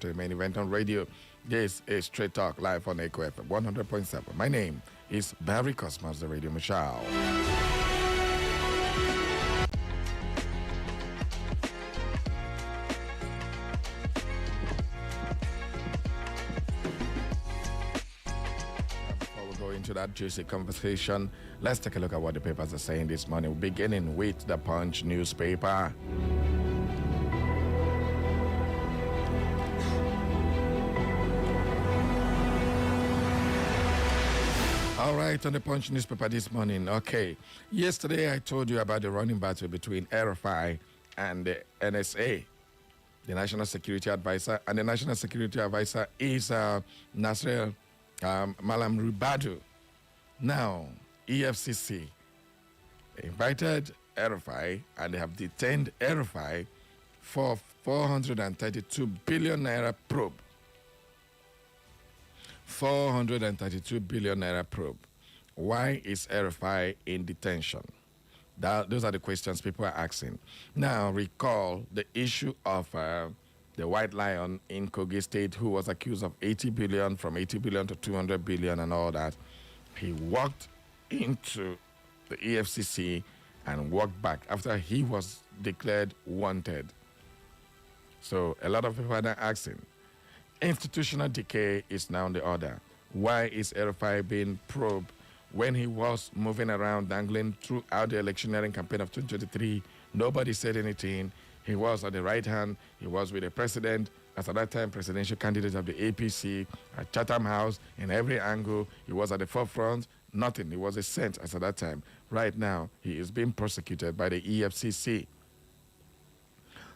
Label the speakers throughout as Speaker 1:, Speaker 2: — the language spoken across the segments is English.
Speaker 1: to the main event on radio. This is Straight Talk live on Echo FM 100.7. My name is Barry Cosmos, the Radio Michelle. Before we go into that juicy conversation, let's take a look at what the papers are saying this morning. We're beginning with the Punch newspaper. All right, on the Punch newspaper this morning. Okay, yesterday I told you about the running battle between RFI and the NSA, the National Security Advisor, and the National Security Advisor is Nasrel Malam Ribadu. Now, EFCC invited RFI and they have detained RFI for 432 billion naira probe. 432 billion naira probe. Why is RFI in detention? Those are the questions people are asking. Now, recall the issue of the White Lion in Kogi State who was accused of 80 billion, from 80 billion to 200 billion and all that. He walked into the EFCC and walked back after he was declared wanted. So a lot of people are now asking, institutional decay is now the order. Why is RFI being probed when he was moving around dangling throughout the electioneering campaign of 2023? Nobody said anything. He was on the right hand. He was with the president. As at that time, presidential candidate of the APC at Chatham House. In every angle, he was at the forefront. Nothing. He was a saint as at that time. Right now, he is being prosecuted by the EFCC.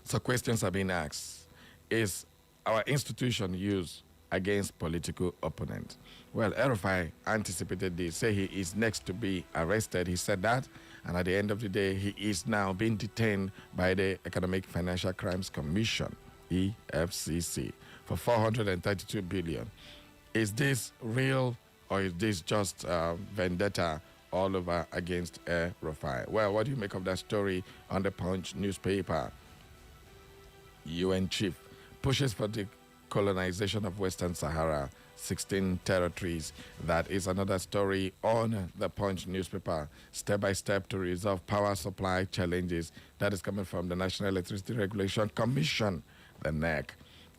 Speaker 1: So questions are being asked. Is our institution used against political opponents? Well, RFI anticipated this, say he is next to be arrested. He said that, and at the end of the day, he is now being detained by the Economic Financial Crimes Commission, EFCC, for 432 billion. Is this real, or is this just vendetta all over against RFI? Well, what do you make of that story on the Punch newspaper? UN chief pushes for the colonization of Western Sahara, 16 territories. That is another story on the Punch newspaper. Step by step to resolve power supply challenges. That is coming from the National Electricity Regulation Commission, the NEC.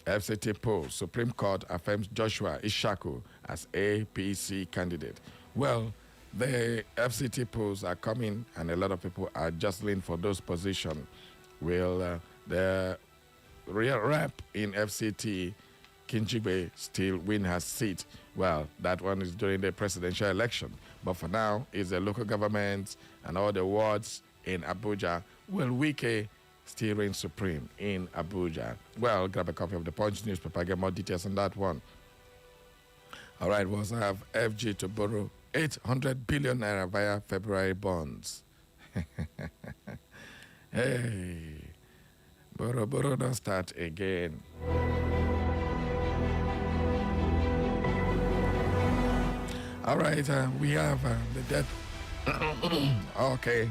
Speaker 1: FCT poll, Supreme Court affirms Joshua Ishaku as APC candidate. Well, the FCT polls are coming and a lot of people are jostling for those positions. Will the real rep in FCT, Kinjigbe, still win her seat? Well, that one is during the presidential election. But for now, it's the local government and all the wards in Abuja. Will Wike still reign supreme in Abuja? Well, grab a copy of the Punch newspaper, get more details on that one. All right, we also have FG to borrow 800 billion naira via February bonds. Hey, borrow, don't start again. All right, we have the debt. Okay,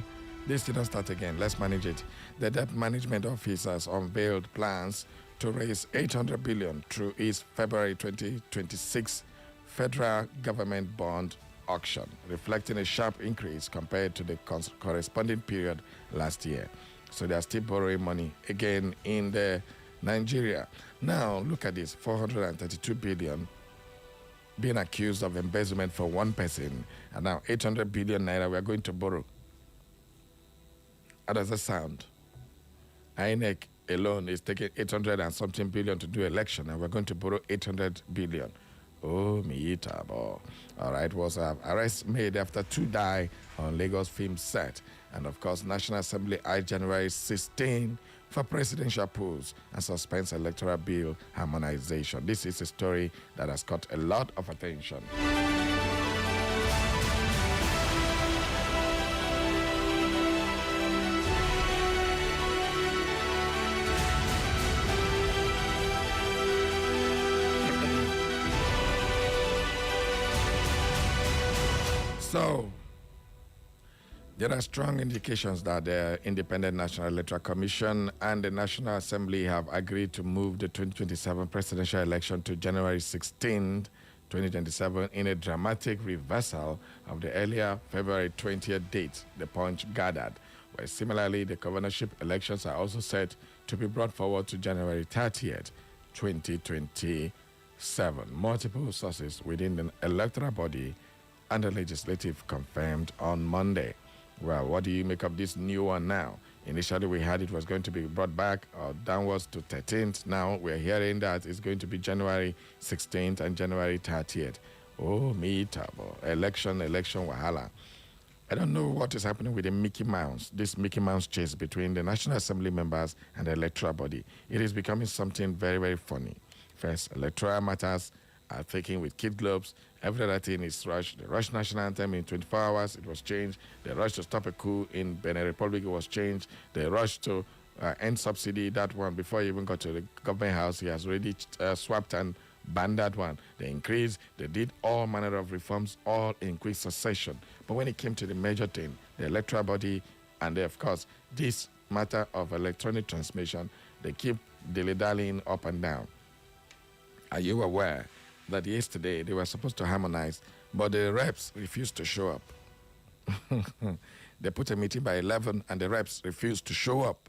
Speaker 1: this did not start again. Let's manage it. The debt management office has unveiled plans to raise 800 billion through its February 2026 federal government bond auction, reflecting a sharp increase compared to the corresponding period last year. So they are still borrowing money again in the Nigeria. Now, look at this, 432 billion being accused of embezzlement for one person, and now 800 billion naira we are going to borrow. How does that sound? INEC alone is taking 800 and something billion to do election, and we're going to borrow 800 billion. Oh, Miitabo. All right, was arrest made after two die on Lagos film set. And of course, National Assembly eyes January 16 for presidential polls and suspends electoral bill harmonization. This is a story that has caught a lot of attention. So, There are strong indications that the Independent National Electoral Commission and the National Assembly have agreed to move the 2027 presidential election to January 16, 2027, in a dramatic reversal of the earlier February 20th date, the Punch gathered. Where similarly, the governorship elections are also set to be brought forward to January 30th, 2027. Multiple sources within the electoral body and the legislative confirmed on Monday. Well, what do you make of this new one now? Initially, we heard it was going to be brought back downwards to 13th. Now we're hearing that it's going to be January 16th and January 30th. Oh, me tabo. Election, wahala. I don't know what is happening with the Mickey Mouse, this Mickey Mouse chase between the National Assembly members and the electoral body. It is becoming something very, very funny. First, electoral matters are taken with kid gloves. Every other thing is rushed. The Rush national anthem in 24 hours, it was changed. The rush to stop a coup in Benin Republic, it was changed. The rush to end subsidy, that one, before he even got to the government house, he has already swapped and banned that one. They increased, they did all manner of reforms, all in quick succession. But when it came to the major thing, the electoral body, and of course, this matter of electronic transmission, they keep dilly-dallying up and down. Are you aware that yesterday they were supposed to harmonize, but the reps refused to show up? They put a meeting by 11 and the reps refused to show up.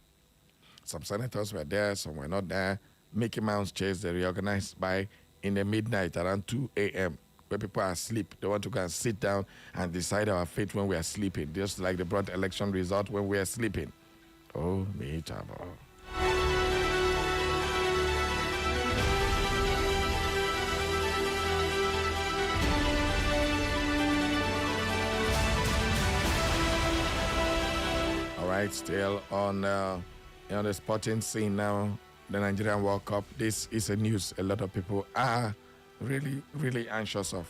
Speaker 1: Some senators were there, some were not there. Mickey Mouse chase, they reorganized by in the midnight around 2 a.m. where people are asleep. They want to go and sit down and decide our fate when we are sleeping, just like they brought election result when we are sleeping. Oh, me tabo. Right, still on the sporting scene now, the Nigerian World Cup. This is a news a lot of people are really, really anxious of.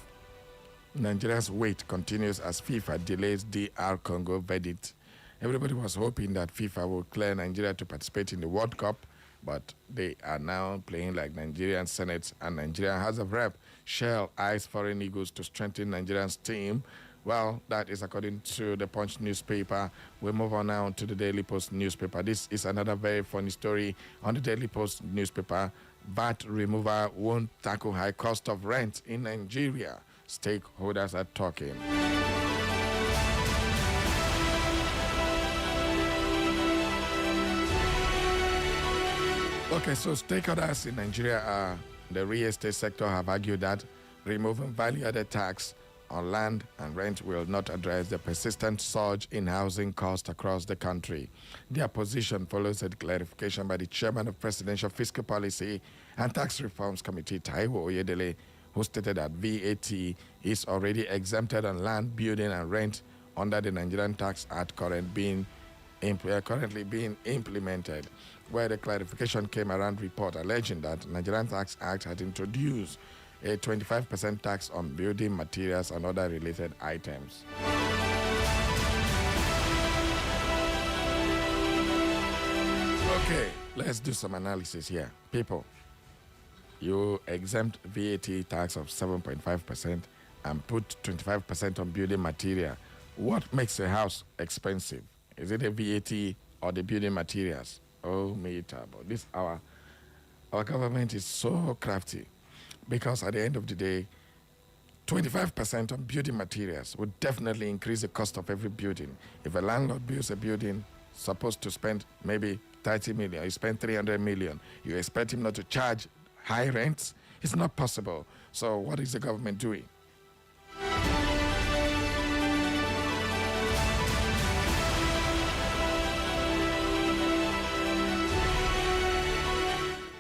Speaker 1: Nigeria's wait continues as FIFA delays DR Congo verdict. Everybody was hoping that FIFA would clear Nigeria to participate in the World Cup, but they are now playing like Nigerian Senate, and Nigeria has a rep. Shell eyes foreign eagles to strengthen Nigeria's team. Well, that is according to the Punch newspaper. We move on now to the Daily Post newspaper. This is another very funny story on the Daily Post newspaper. VAT removal won't tackle high cost of rent in Nigeria. Stakeholders are talking. Okay, so stakeholders in Nigeria, the real estate sector, have argued that removing value-added tax on land and rent will not address the persistent surge in housing costs across the country. Their position follows a clarification by the chairman of Presidential Fiscal Policy and Tax Reforms Committee, Taiwo Oyedele, who stated that VAT is already exempted on land, building, and rent under the Nigerian Tax Act currently being implemented, where the clarification came around report alleging that Nigerian Tax Act had introduced a 25% tax on building materials and other related items. Okay, let's do some analysis here. People, you exempt VAT tax of 7.5% and put 25% on building material. What makes a house expensive? Is it the VAT or the building materials? Oh, me tabo. This our government is so crafty. Because at the end of the day, 25% on building materials would definitely increase the cost of every building. If a landlord builds a building supposed to spend maybe 30 million, you spend 300 million, you expect him not to charge high rents? It's not possible. So what is the government doing?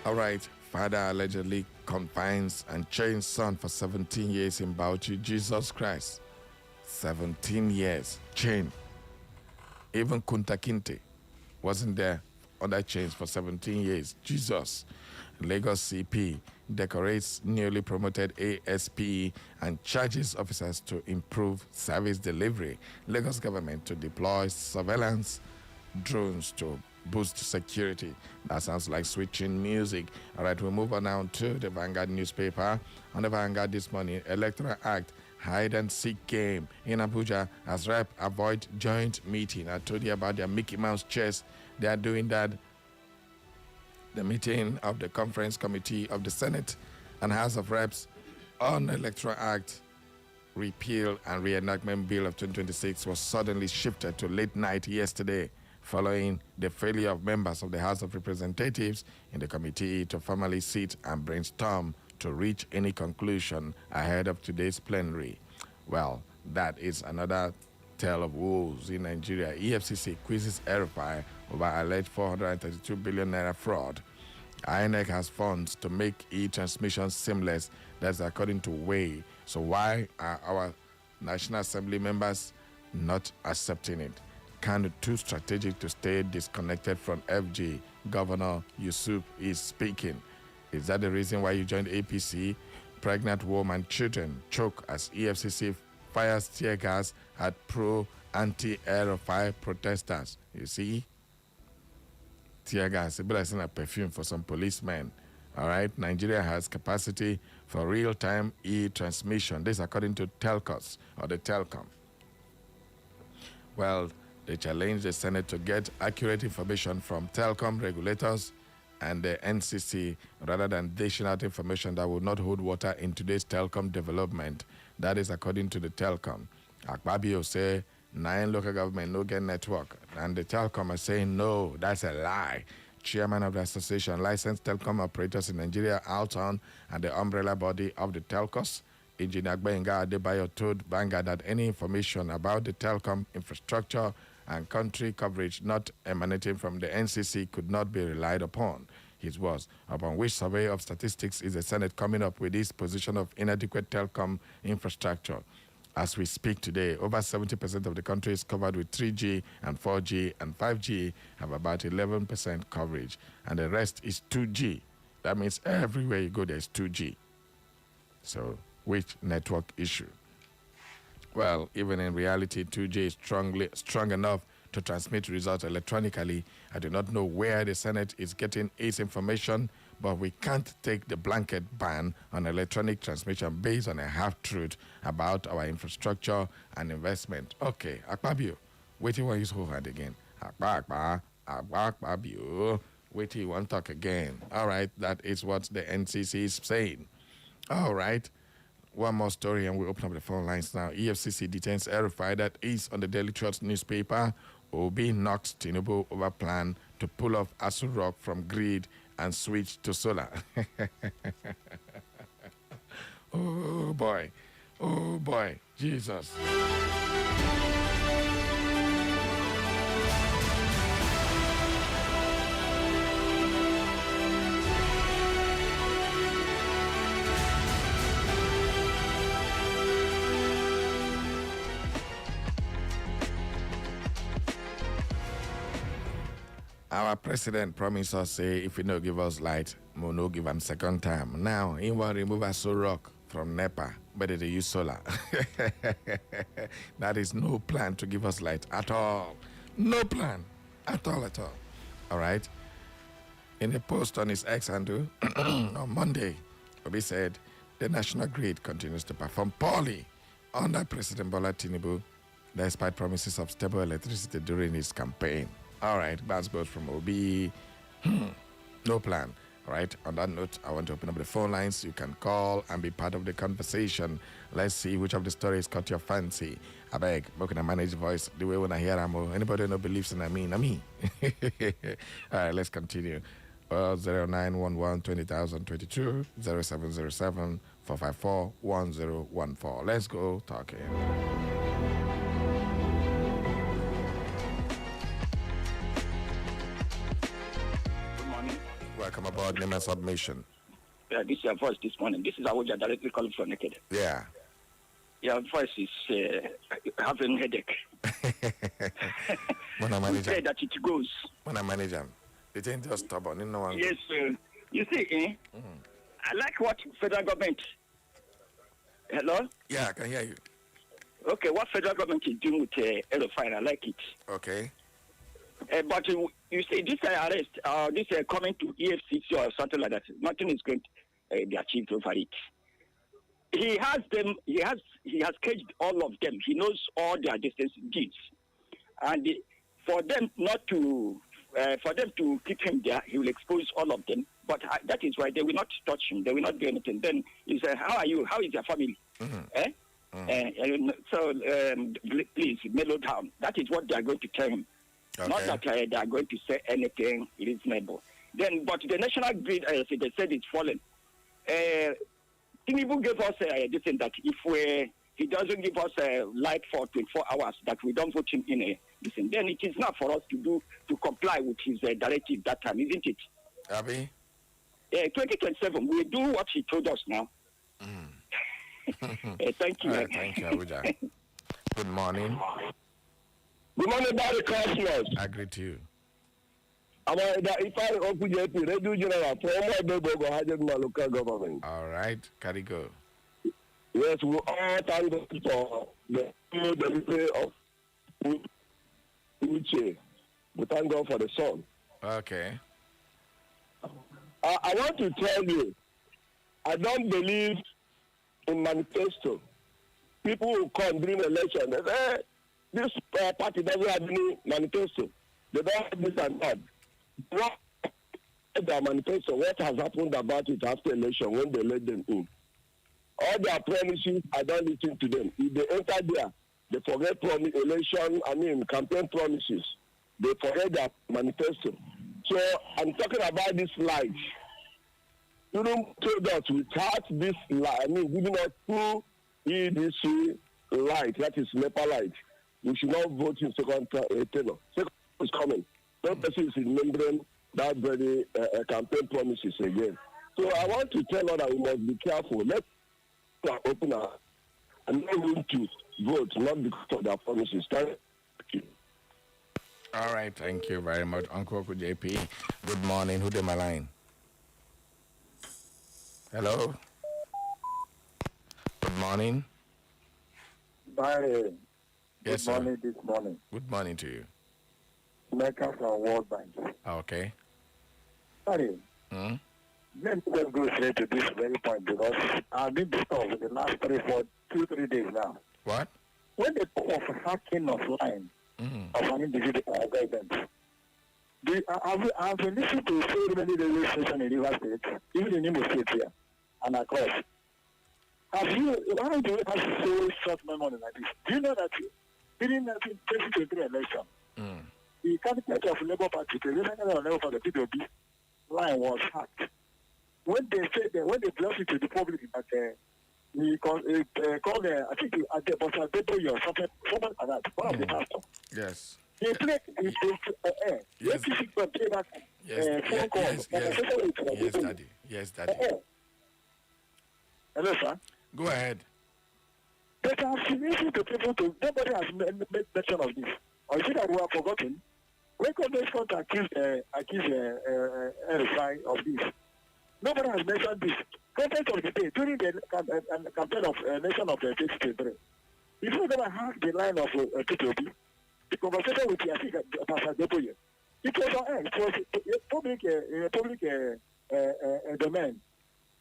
Speaker 1: All right. Father allegedly confines and chains son for 17 years in Bauchi. Jesus Christ. 17 years. Chain. Even Kunta Kinte wasn't there under chains for 17 years. Jesus. Lagos CP decorates newly promoted ASP and charges officers to improve service delivery. Lagos government to deploy surveillance drones to boost security. That sounds like switching music. All right, we'll move on now to the Vanguard newspaper. On the Vanguard this morning, Electoral Act hide-and-seek game in Abuja as rep avoid joint meeting. I told you about their Mickey Mouse chess. They are doing that. The meeting of the Conference Committee of the Senate and House of Reps on the Electoral Act Repeal and Reenactment Bill of 2026 was suddenly shifted to late night yesterday following the failure of members of the House of Representatives in the committee to formally sit and brainstorm to reach any conclusion ahead of today's plenary. Well, that is another tale of woes in Nigeria. EFCC quizzes RFI over alleged 432 billion naira fraud. INEC has funds to make e-transmission seamless. That's according to Way. So why are our National Assembly members not accepting it? Kanu too strategic to stay disconnected from FG. Governor Yusuf is speaking. Is that the reason why you joined APC? Pregnant woman, children choke as EFCC fires tear gas at pro-anti-aerofire protesters. You see? Tear gas, it's like a perfume for some policemen. All right, Nigeria has capacity for real-time e-transmission. This according to Telcos, or the Telcom. Well, they challenged the Senate to get accurate information from Telcom regulators and the NCC rather than dishing out information that will not hold water in today's telecom development. That is according to the Telcom. Akpabio say 9 local government no get network, and the Telcom are saying no, that's a lie. Chairman of the Association Licensed Telecom Operators in Nigeria, Alton, and the umbrella body of the Telcos, Engineer Gbenga Adebayo told Banga that any information about the telecom infrastructure and country coverage not emanating from the NCC could not be relied upon. His words, upon which survey of statistics is the Senate coming up with this position of inadequate telecom infrastructure. As we speak today, over 70% of the country is covered with 3G and 4G, and 5G have about 11% coverage, and the rest is 2G. That means everywhere you go, there's 2G. So, which network issue? Well, even in reality, 2G is strong enough to transmit results electronically. I do not know where the Senate is getting its information, but we can't take the blanket ban on electronic transmission based on a half-truth about our infrastructure and investment. Okay, Akpabio, wait till you use whole hand again. Akpabio, wait till you want to talk again. All right, that is what the NCC is saying. All right. One more story, and we open up the phone lines now. EFCC detains RFI that is on the Daily Trust newspaper. Obi knocks Tinubu over plan to pull off Asu Rock from grid and switch to solar. Oh boy, Jesus. Our president promised us, say, if he no give us light, we'll no give him second time. Now, he want to remove us so rock from NEPA, but they use solar. That is no plan to give us light at all. No plan at all. All right? In a post on his X handle on Monday, Obi said, the national grid continues to perform poorly under President Bola Tinubu, despite promises of stable electricity during his campaign. All right, Baz goes from Obi. No plan. All right, on that note, I want to open up the phone lines. You can call and be part of the conversation. Let's see which of the stories caught your fancy. I beg, how can I manage the voice the way when I hear Amo? Anybody who believes in me? All right, let's continue. 0911 20022 0707 454 1014. Let's go talking. Welcome aboard, name and submission.
Speaker 2: Yeah, this is your voice this morning. This is Awoja directly calling from Naked.
Speaker 1: Yeah.
Speaker 2: Your voice is having headache.
Speaker 1: When I manage
Speaker 2: say that it goes.
Speaker 1: When I manage them, it ain't just stubborn. You know.
Speaker 2: Yes, sir. You see, I like what federal government. Hello?
Speaker 1: Yeah, I can hear you.
Speaker 2: Okay, what federal government is doing with Aerofire, I like it.
Speaker 1: Okay.
Speaker 2: But you say this arrest, this coming to EFCC or something like that, nothing is going to be achieved over it. he has them. He has caged all of them. He knows all their distance deeds, and for them not to for them to keep him there, he will expose all of them. But that is why they will not touch him. They will not do anything. Then he said, "How are you? How is your family?" Eh? So please mellow down. That is what they are going to tell him.
Speaker 1: Okay.
Speaker 2: Not that they are going to say anything reasonable. Then, but the national grid, they said it's fallen. Tinubu gave us this thing that if he doesn't give us light for 24 hours, that we don't vote him in this thing, then it is not for us to comply with his directive that time, isn't it?
Speaker 1: Abby?
Speaker 2: 2027, we do what he told us now. Thank you.
Speaker 1: Right, thank you, Abuja. Good morning.
Speaker 3: Good morning, Barry Cosmos.
Speaker 1: I agree to you.
Speaker 3: If I open JP, Radio General, former Hajjama local government.
Speaker 1: All right, carry go.
Speaker 3: Yes, we all thank God for the delivery of Uche. We thank God for the son.
Speaker 1: Okay.
Speaker 3: I want to tell you, I don't believe in manifesto. People who come during election, they say, this party doesn't have any manifesto. They don't have this and that. What their manifesto, what has happened about it after election when they let them in? All their promises, I don't listen to them. If they enter there, they forget campaign promises. They forget their manifesto. So I'm talking about this light. You don't told us without this light, giving us two EDC light, that is NEPA light, we should not vote in second tenor. Second is coming. No person is remembering that very campaign promises again. So I want to tell her that we must be careful. Let's open our and not going to vote, not because of their promises. Thank you.
Speaker 1: All right, thank you very much, Uncle JP. Good morning. Who's on my line? Hello? Good morning.
Speaker 4: Barry,
Speaker 1: Yes,
Speaker 4: good
Speaker 1: sir.
Speaker 4: morning this morning.
Speaker 1: Good morning to you.
Speaker 4: Mecca from World Bank.
Speaker 1: Okay.
Speaker 4: Barry,
Speaker 1: Hmm?
Speaker 4: let me just go straight to this very point because I've been disturbed for the last 3 days now.
Speaker 1: What?
Speaker 4: When they talk of hacking of line of an individual government, I've been listening to so many radio stations in River State, even in Imo State here, and across. Why do you have so short memory like this? Do you know that during the 2023 election, the candidate of Labour Party, the representative of Labour Party, the PWB, line was hacked. When they brought it to the public that he called, I think it was a debate or something like that, one of the pastors.
Speaker 1: Yes.
Speaker 4: They played the
Speaker 1: Yes.
Speaker 4: phone call.
Speaker 1: Yes, Daddy. Yes, Daddy.
Speaker 4: Hello, sir.
Speaker 1: Go ahead.
Speaker 4: But I've been listening to people nobody has made mention of this. Or is it that we have forgotten? When government come to accuse RFI of this, nobody has mentioned this. Content of the day, during the campaign of nation of the 2023, before they had the line of PTOB, the conversation with Pastor Depoye, it was on air. It was public domain.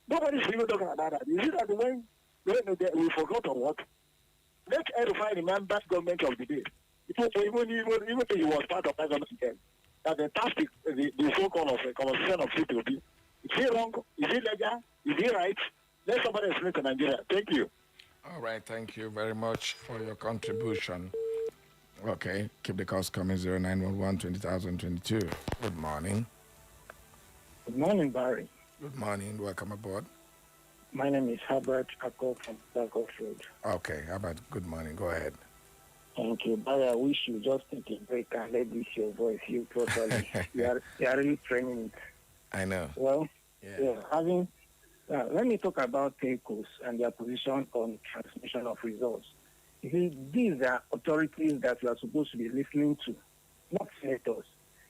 Speaker 4: Nobody's even talking about that. Is it that when we forgot or what? Let RFI remember that government of the day. Even though he was part of that government again, that the task, the so-called conversation of PTOB, is he wrong? Is he legal? Is he right? Let somebody explain to Nigeria. Thank you.
Speaker 1: All right, thank you very much for your contribution. Okay, keep the calls coming, 0911 2022. Good morning.
Speaker 5: Good morning, Barry.
Speaker 1: Good morning, welcome aboard.
Speaker 5: My name is Herbert Akko from Darkoff Road.
Speaker 1: Okay, how about good morning? Go ahead.
Speaker 5: Thank you, Barry. I wish you just take a break and let this your voice you properly. you are really training it.
Speaker 1: I know.
Speaker 5: Well,
Speaker 1: Yeah.
Speaker 5: let me talk about telcos and their position on transmission of results. You see, these are authorities that we are supposed to be listening to, not senators.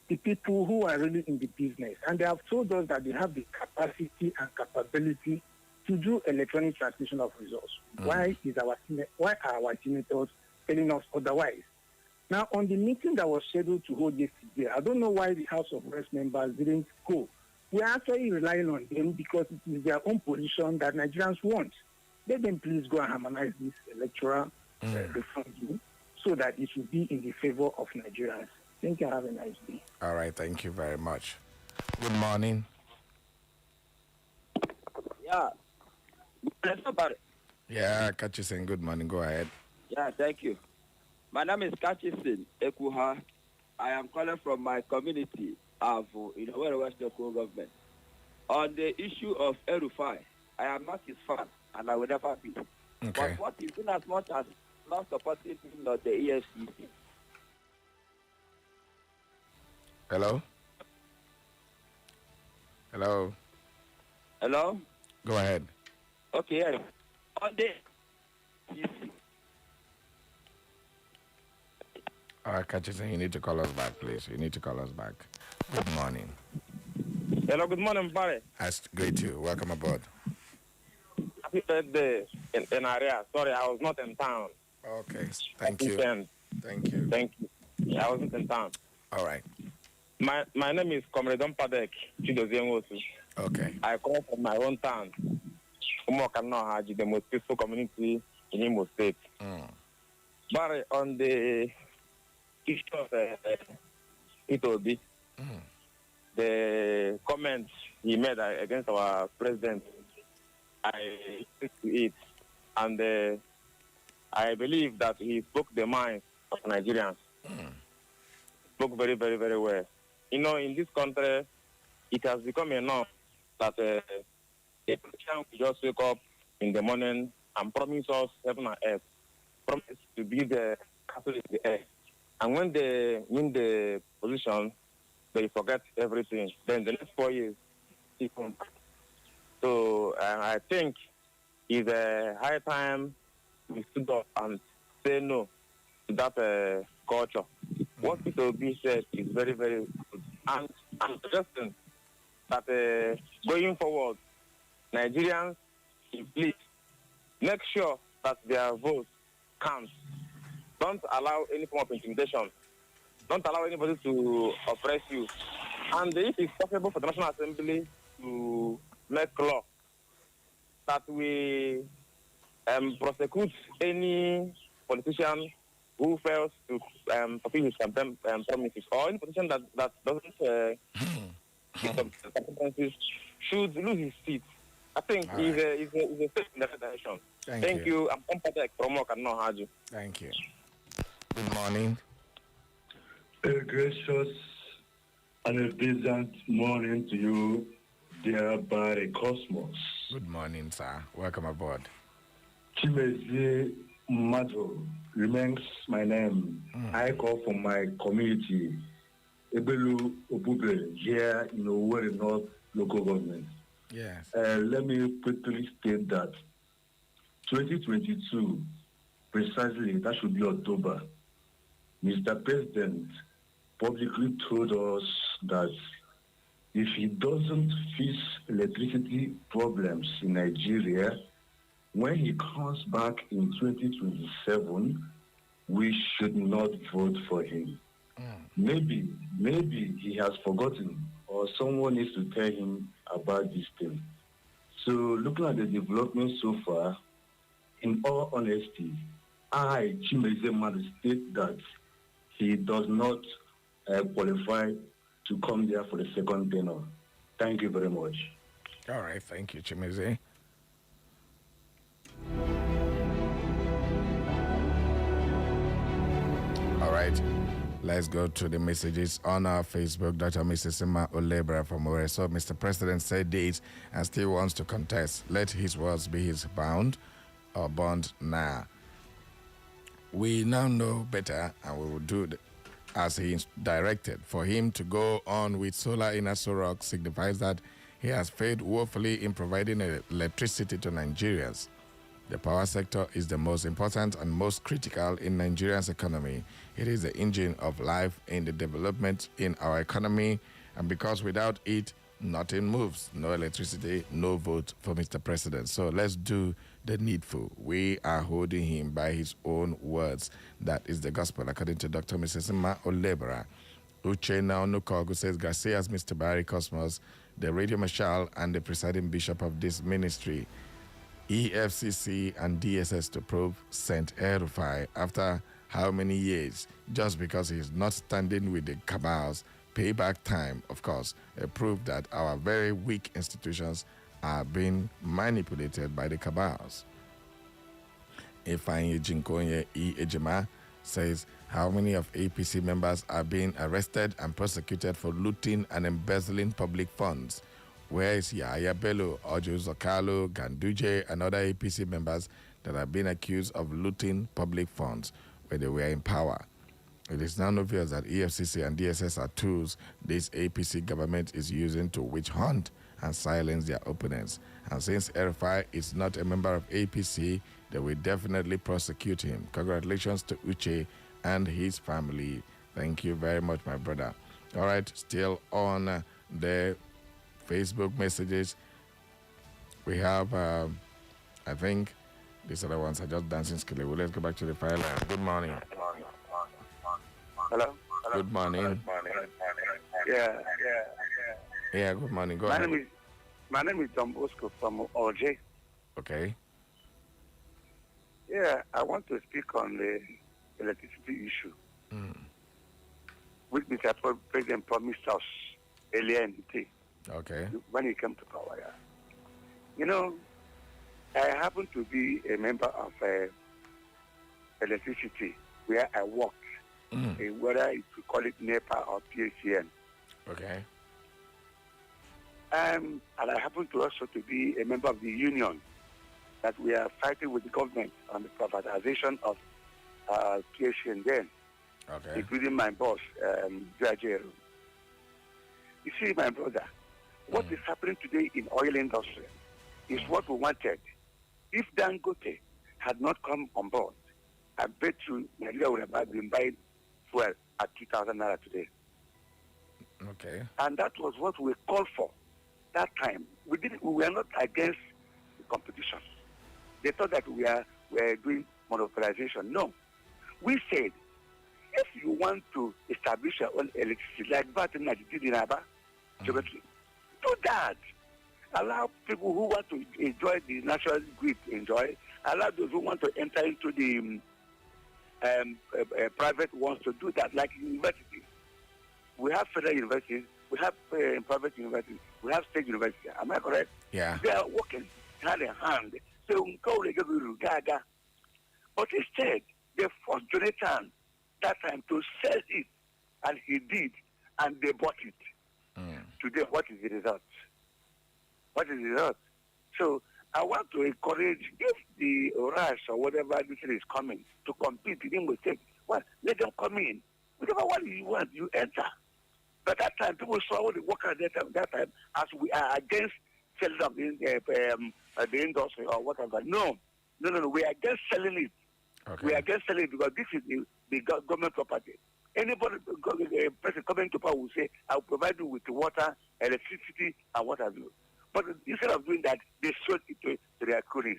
Speaker 5: The people who are really in the business. And they have told us that they have the capacity and capability to do electronic transmission of results. Why are our senators telling us otherwise? Now, on the meeting that was scheduled to hold yesterday, I don't know why the House of Reps members didn't go. We are actually relying on them because it is their own position that Nigerians want. let them please go and harmonize this electoral reform bill so that it will be in the favor of Nigerians. Thank you. Have a nice day.
Speaker 1: All right, thank you very much. Good morning.
Speaker 6: Yeah. Let's talk about it.
Speaker 1: Yeah, Kachisin, good morning. Go ahead.
Speaker 6: Yeah, thank you. My name is Kachisin Ekuha. I am calling from my community of Owerri West Local Government. On the issue of El-Rufai, I am not his fan, and I will never be.
Speaker 1: Okay.
Speaker 6: But what is in as much as not supporting him or the EFCC?
Speaker 1: Hello? Hello?
Speaker 6: Hello?
Speaker 1: Go ahead.
Speaker 6: Okay, yeah. On the
Speaker 1: All right, Kachisin, you need to call us back, please. You need to call us back. Good morning.
Speaker 7: Hello, good morning, Barry.
Speaker 1: That's great to you. Welcome aboard.
Speaker 7: Happy birthday in area. Sorry, I was not in town.
Speaker 1: Okay, thank you. Thank you.
Speaker 7: Thank you. Yeah, I wasn't in town.
Speaker 1: All right.
Speaker 7: My name is Comrade Padek Chidozienwosu.
Speaker 1: Okay.
Speaker 7: I come from my own town, Umokanohaji, the most peaceful community in Imo State. Barry, on the issue of Itobi, the comments he made against our president, I stick to it. And I believe that he spoke the mind of Nigerians. Spoke very, very, very well. You know, in this country, it has become enough that a Christian will just wake up in the morning and promise us heaven and earth, promise to be the castle in the air. And when they win the position, they forget everything. Then the next 4 years, he comes back. So I think it's a high time we stood up and say no to that culture. What Peter Obi said is very, very good. And I'm suggesting that going forward, Nigerians, please make sure that their vote counts. Don't allow any form of intimidation. Don't allow anybody to oppress you. And if it's possible for the National Assembly to make law that we prosecute any politician who fails to fulfill his campaign promises, or any politician that doesn't keep some consequences should lose his seat. I think he's a step in the right direction. Thank you. I'm Patek from Okanohaji.
Speaker 1: Thank you. Good morning.
Speaker 8: A gracious and a pleasant morning to you, dear Barry Cosmos.
Speaker 1: Good morning, sir. Welcome aboard.
Speaker 8: Chimezi Mato remains my name. I call from my community, Ebelu Obube, here in Owerri North Local Government.
Speaker 1: Yes.
Speaker 8: Let me quickly state that 2022, precisely, that should be October, Mr. President publicly told us that if he doesn't fix electricity problems in Nigeria, when he comes back in 2027, we should not vote for him. Maybe he has forgotten, or someone needs to tell him about this thing. So looking at the development so far, in all honesty, I, Chimeze Madu, state that he does not qualify to come there for the second tenure. Thank you very much.
Speaker 1: All right, thank you, Chimeze. All right, let's go to the messages on our Facebook. Dr. Mrs. Sima Olebra from Owerri. So, Mr. President said this and still wants to contest. Let his words be his bond or bond now. We now know better, and we will do as he directed. For him to go on with solar in Aso Rock signifies that he has failed woefully in providing electricity to Nigerians. The power sector is the most important and most critical in Nigeria's economy. It is the engine of life in the development in our economy, and because without it, nothing moves. No electricity, no vote for Mr. President. So let's do the needful. We are holding him by his own words. That is the gospel, according to Dr. Mrs. Sima Olebra. Uchenna Onukogu says, Garcias, Mr. Barry Cosmos, the radio marshal and the presiding bishop of this ministry. EFCC and DSS to probe sent El-Rufai after how many years? Just because he's not standing with the cabals. Payback time, of course, a proof that our very weak institutions are being manipulated by the cabals. Ifeanyi Jinkonye E. Ejima says, how many of APC members are being arrested and prosecuted for looting and embezzling public funds? Where is Yahaya Bello, Ojo Zokalo, Ganduje, and other APC members that have been accused of looting public funds when they were in power? It is now obvious that EFCC and DSS are tools this APC government is using to witch hunt and silence their opponents. And since El-Rufai is not a member of APC, they will definitely prosecute him. Congratulations to Uche and his family. Thank you very much, my brother. All right, still on the Facebook messages, we have, I think, these other ones are just dancing skilly. Well, let's go back to the file. Good morning.
Speaker 9: Hello?
Speaker 1: Good morning.
Speaker 9: Yeah.
Speaker 1: Yeah, good morning. Go
Speaker 9: my
Speaker 1: ahead.
Speaker 9: My name is John Bosco from OJ.
Speaker 1: Okay.
Speaker 9: Yeah, I want to speak on the electricity issue, which Mr. President promised us earlier in the day.
Speaker 1: Okay.
Speaker 9: When he came to power. Yeah. You know, I happen to be a member of electricity where I worked, whether you call it NEPA or PHCN.
Speaker 1: Okay.
Speaker 9: And I happen to also to be a member of the union that we are fighting with the government on the privatization of PHCN then, including my boss, Jajero. You see, my brother, what is happening today in oil industry is what we wanted. If Dangote had not come on board, I bet you Nigeria would have been buying fuel at 2,000 naira today.
Speaker 1: Okay.
Speaker 9: And that was what we called for that time. We were not against the competition. They thought that we were doing monopolization. No. We said, if you want to establish your own electricity, like Batin did in Aba, do that. Allow people who want to enjoy the natural grid to enjoy. Allow those who want to enter into the private ones to do that, like universities. We have federal universities, we have private universities, we have state universities. Am I correct?
Speaker 1: Yeah.
Speaker 9: They are working hand in hand. So, but instead, they forced Jonathan that time to sell it, and he did, and they bought it. Today, what is the result? What is the result? So, I want to encourage, if the rush or whatever this is coming to compete within the state, well, let them come in. Whatever one you want, you enter. But that time, people saw all the workers that time as we are against selling of the industry or whatever. No. We are against selling it.
Speaker 1: Okay.
Speaker 9: We are against selling it because this is the government property. Anybody, a person coming to power will say, I will provide you with water, electricity, and what have you. But instead of doing that, they sold it to their cronies.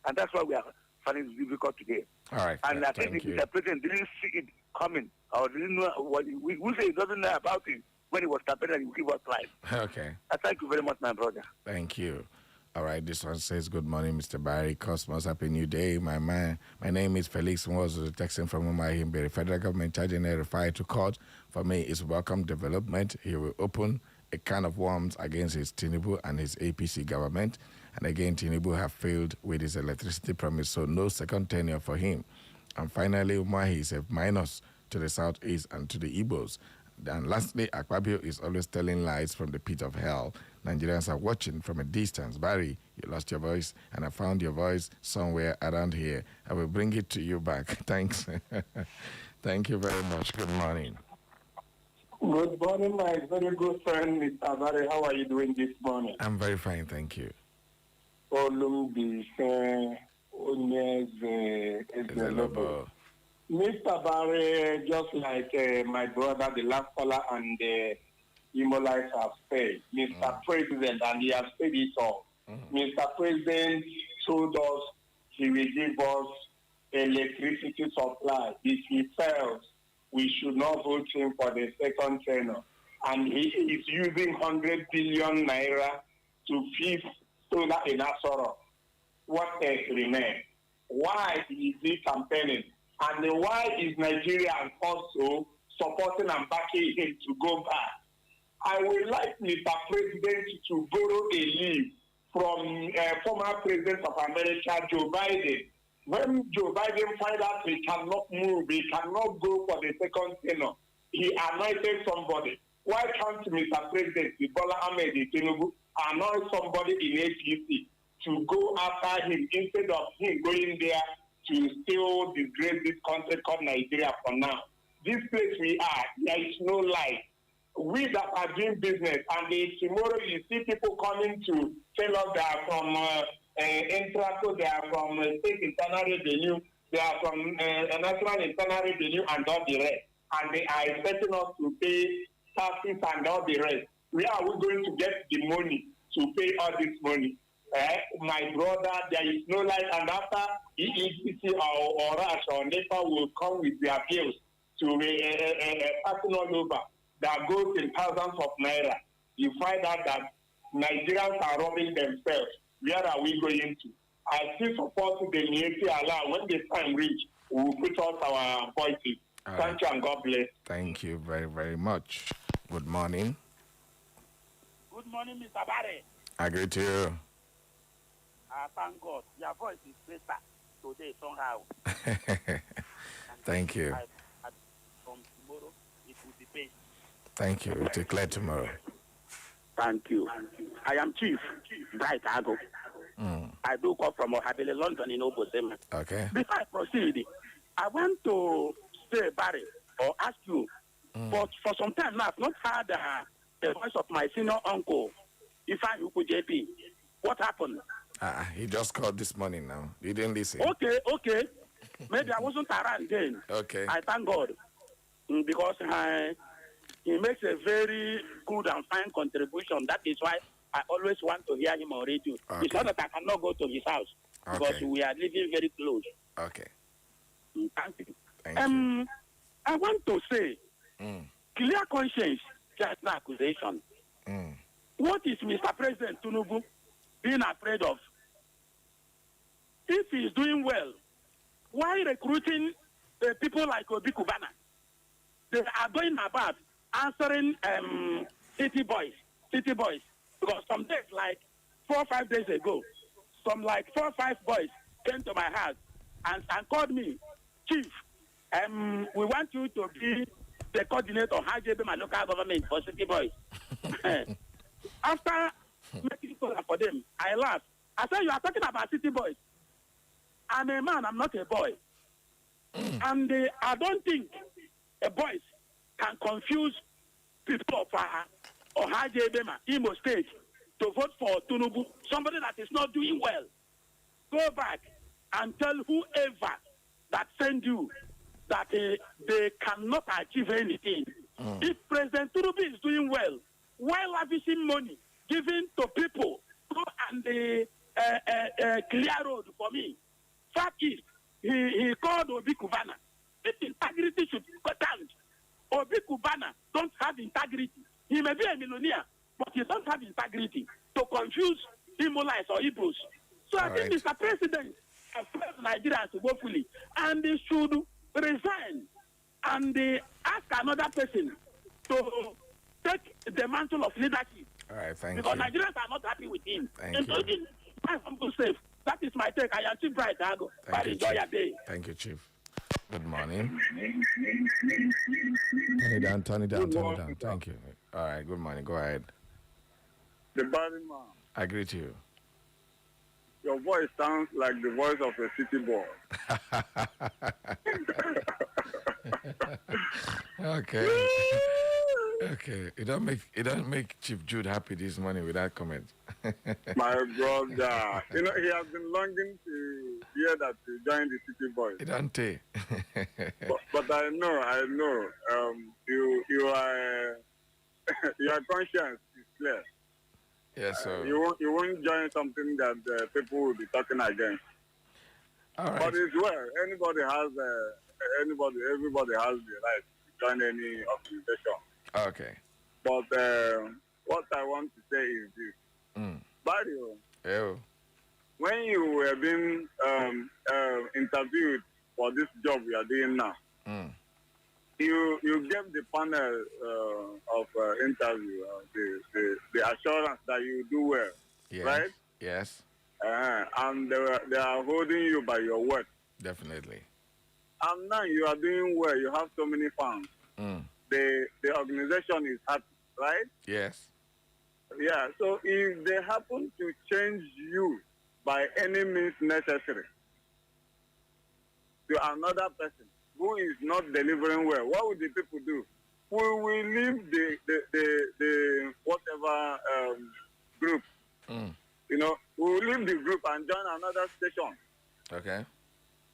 Speaker 9: And that's why we are finding it difficult today.
Speaker 1: All right.
Speaker 9: And I think the president didn't see it coming, or didn't know what we say he doesn't know about it when he was campaigning and he give us life.
Speaker 1: Okay.
Speaker 9: I thank you very much, my brother.
Speaker 1: Thank you. All right, this one says, good morning, Mr. Barry Cosmos. Happy New Day. My name is Felix Mwas, texting from Umahimbe. Federal government charging El-Rufai to court. For me, is welcome development. He will open a can of worms against his Tinubu and his APC government. And again, Tinubu have failed with his electricity promise, so no second tenure for him. And finally, Umahi is a minus to the southeast and to the Igbos. And lastly, Akpabio is always telling lies from the pit of hell. Nigerians are watching from a distance. Barry, you lost your voice, and I found your voice somewhere around here. I will bring it to you back. Thanks. Thank you very much. Good morning.
Speaker 10: Good morning, my very good friend, Mr. Barry. How are you doing this morning?
Speaker 1: I'm very fine, thank you.
Speaker 10: Mr. Barry, just like my brother, the last caller, and the Imolites have said, Mr. President, and he has said it all. Mr. President told us he will give us electricity supply. If he fails, we should not vote him for the second tenure. And he is using 100 billion naira to fix solar in Asoro. what else remains? Why is he campaigning? And why is Nigeria also supporting and backing him to go back? I would like Mr. President to borrow a leave from former President of America, Joe Biden. When Joe Biden find out he cannot move, he cannot go for the second tenure, he anointed somebody. Why can't Mr. President Bola Ahmed Tinubu anoint somebody in APC to go after him instead of him going there to still disgrace this country called Nigeria for now? This place we are, there is no life. We that are doing business, and tomorrow you see people coming to tell us they are from Intraco, they are from State Internal Revenue, they are from National Internal Revenue, and all the rest. And they are expecting us to pay taxes and all the rest. Where are we going to get the money to pay all this money? My brother, there is no light, and after EETC or RASH or NEPA will come with their bills to passing all over that goes in thousands of naira. You find out that Nigerians are robbing themselves. Where are we going to? I still support the Mieti Allah. When the time reach, we will put out our voices. Thank you and God bless.
Speaker 1: Thank you very, very much. Good morning.
Speaker 11: Good morning, Mr. Barry.
Speaker 1: I greet you.
Speaker 11: Thank God. Your voice is better today somehow.
Speaker 1: Thank you.
Speaker 11: From tomorrow, it will be paid.
Speaker 1: Thank you. We'll declare tomorrow.
Speaker 11: Thank you. I am Chief Bright Ago. I do come from Ohabele, London, in Obosema.
Speaker 1: Okay.
Speaker 11: Before I proceed, I want to say, Barry, or ask you, but for some time now, I've not heard the voice of my senior uncle, Ifeanyi Ukwu JP. What happened?
Speaker 1: He just called this morning now. You didn't listen.
Speaker 11: Okay. Maybe I wasn't around then.
Speaker 1: Okay.
Speaker 11: I thank God. Because he makes a very good and fine contribution. That is why I always want to hear him on radio.
Speaker 1: Okay.
Speaker 11: It's not that I cannot go to his house. Because we are living very close.
Speaker 1: Okay.
Speaker 11: Thank you.
Speaker 1: Thank you.
Speaker 11: I want to say, clear conscience, just an accusation. What is Mr. President Tinubu being afraid of? If he is doing well, why recruiting people like Obi Kubana? They are going about answering city boys. Because some days, like 4 or 5 days ago, some like 4 or 5 boys came to my house and called me, Chief, we want you to be the coordinator of HJB, my local government for city boys. After making it for them, I laughed. I said, you are talking about city boys. I'm a man, I'm not a boy. And I don't think a boys can confuse people of Ohajebema, Imo State, to vote for Tinubu, somebody that is not doing well. Go back and tell whoever that sent you that they cannot achieve anything. If President Tinubu is doing well, why lavishing money, giving to people, go and clear road for me? Fact is, he called Obi Kubana. This integrity should stand. Obi Kubana don't have integrity. He may be a millionaire, but he don't have integrity to confuse Imolites or Igbos. So I think Mr. President has failed Nigerians woefully, and they should resign and ask another person to take the mantle of leadership.
Speaker 1: All right, thank
Speaker 11: because
Speaker 1: you.
Speaker 11: Nigerians are not happy with him.
Speaker 1: Thank
Speaker 11: including my humble self. That is my take. I am Chief Bright Ago.
Speaker 1: Thank you,
Speaker 11: Enjoy your day.
Speaker 1: Thank you, Chief. Good morning. Turn it down. Thank you. All right, good morning. Go ahead.
Speaker 12: The body man.
Speaker 1: I greet you.
Speaker 12: Your voice sounds like the voice of a city boy.
Speaker 1: Okay. Okay. It don't make Chief Jude happy this morning with that comment.
Speaker 12: My brother. You know, he has been longing to hear that you joined the city boys.
Speaker 1: It don't take.
Speaker 12: but I know. You are your conscience is clear.
Speaker 1: Yes, sir.
Speaker 12: You won't join something that people will be talking against.
Speaker 1: All right.
Speaker 12: But it's well. Everybody has the right to join any organization.
Speaker 1: Okay.
Speaker 12: But what I want to say is this. Barrio,
Speaker 1: Ew.
Speaker 12: when you were being interviewed for this job we are doing now, you gave the panel of interview the assurance that you do well,
Speaker 1: yes.
Speaker 12: right?
Speaker 1: Yes.
Speaker 12: And they are holding you by your word.
Speaker 1: Definitely.
Speaker 12: And now you are doing well. You have so many fans. The organization is happy, right?
Speaker 1: Yes.
Speaker 12: Yeah. So if they happen to change you by any means necessary to another person who is not delivering well, what would the people do? We will leave the whatever group. You know, we will leave the group and join another station.
Speaker 1: Okay.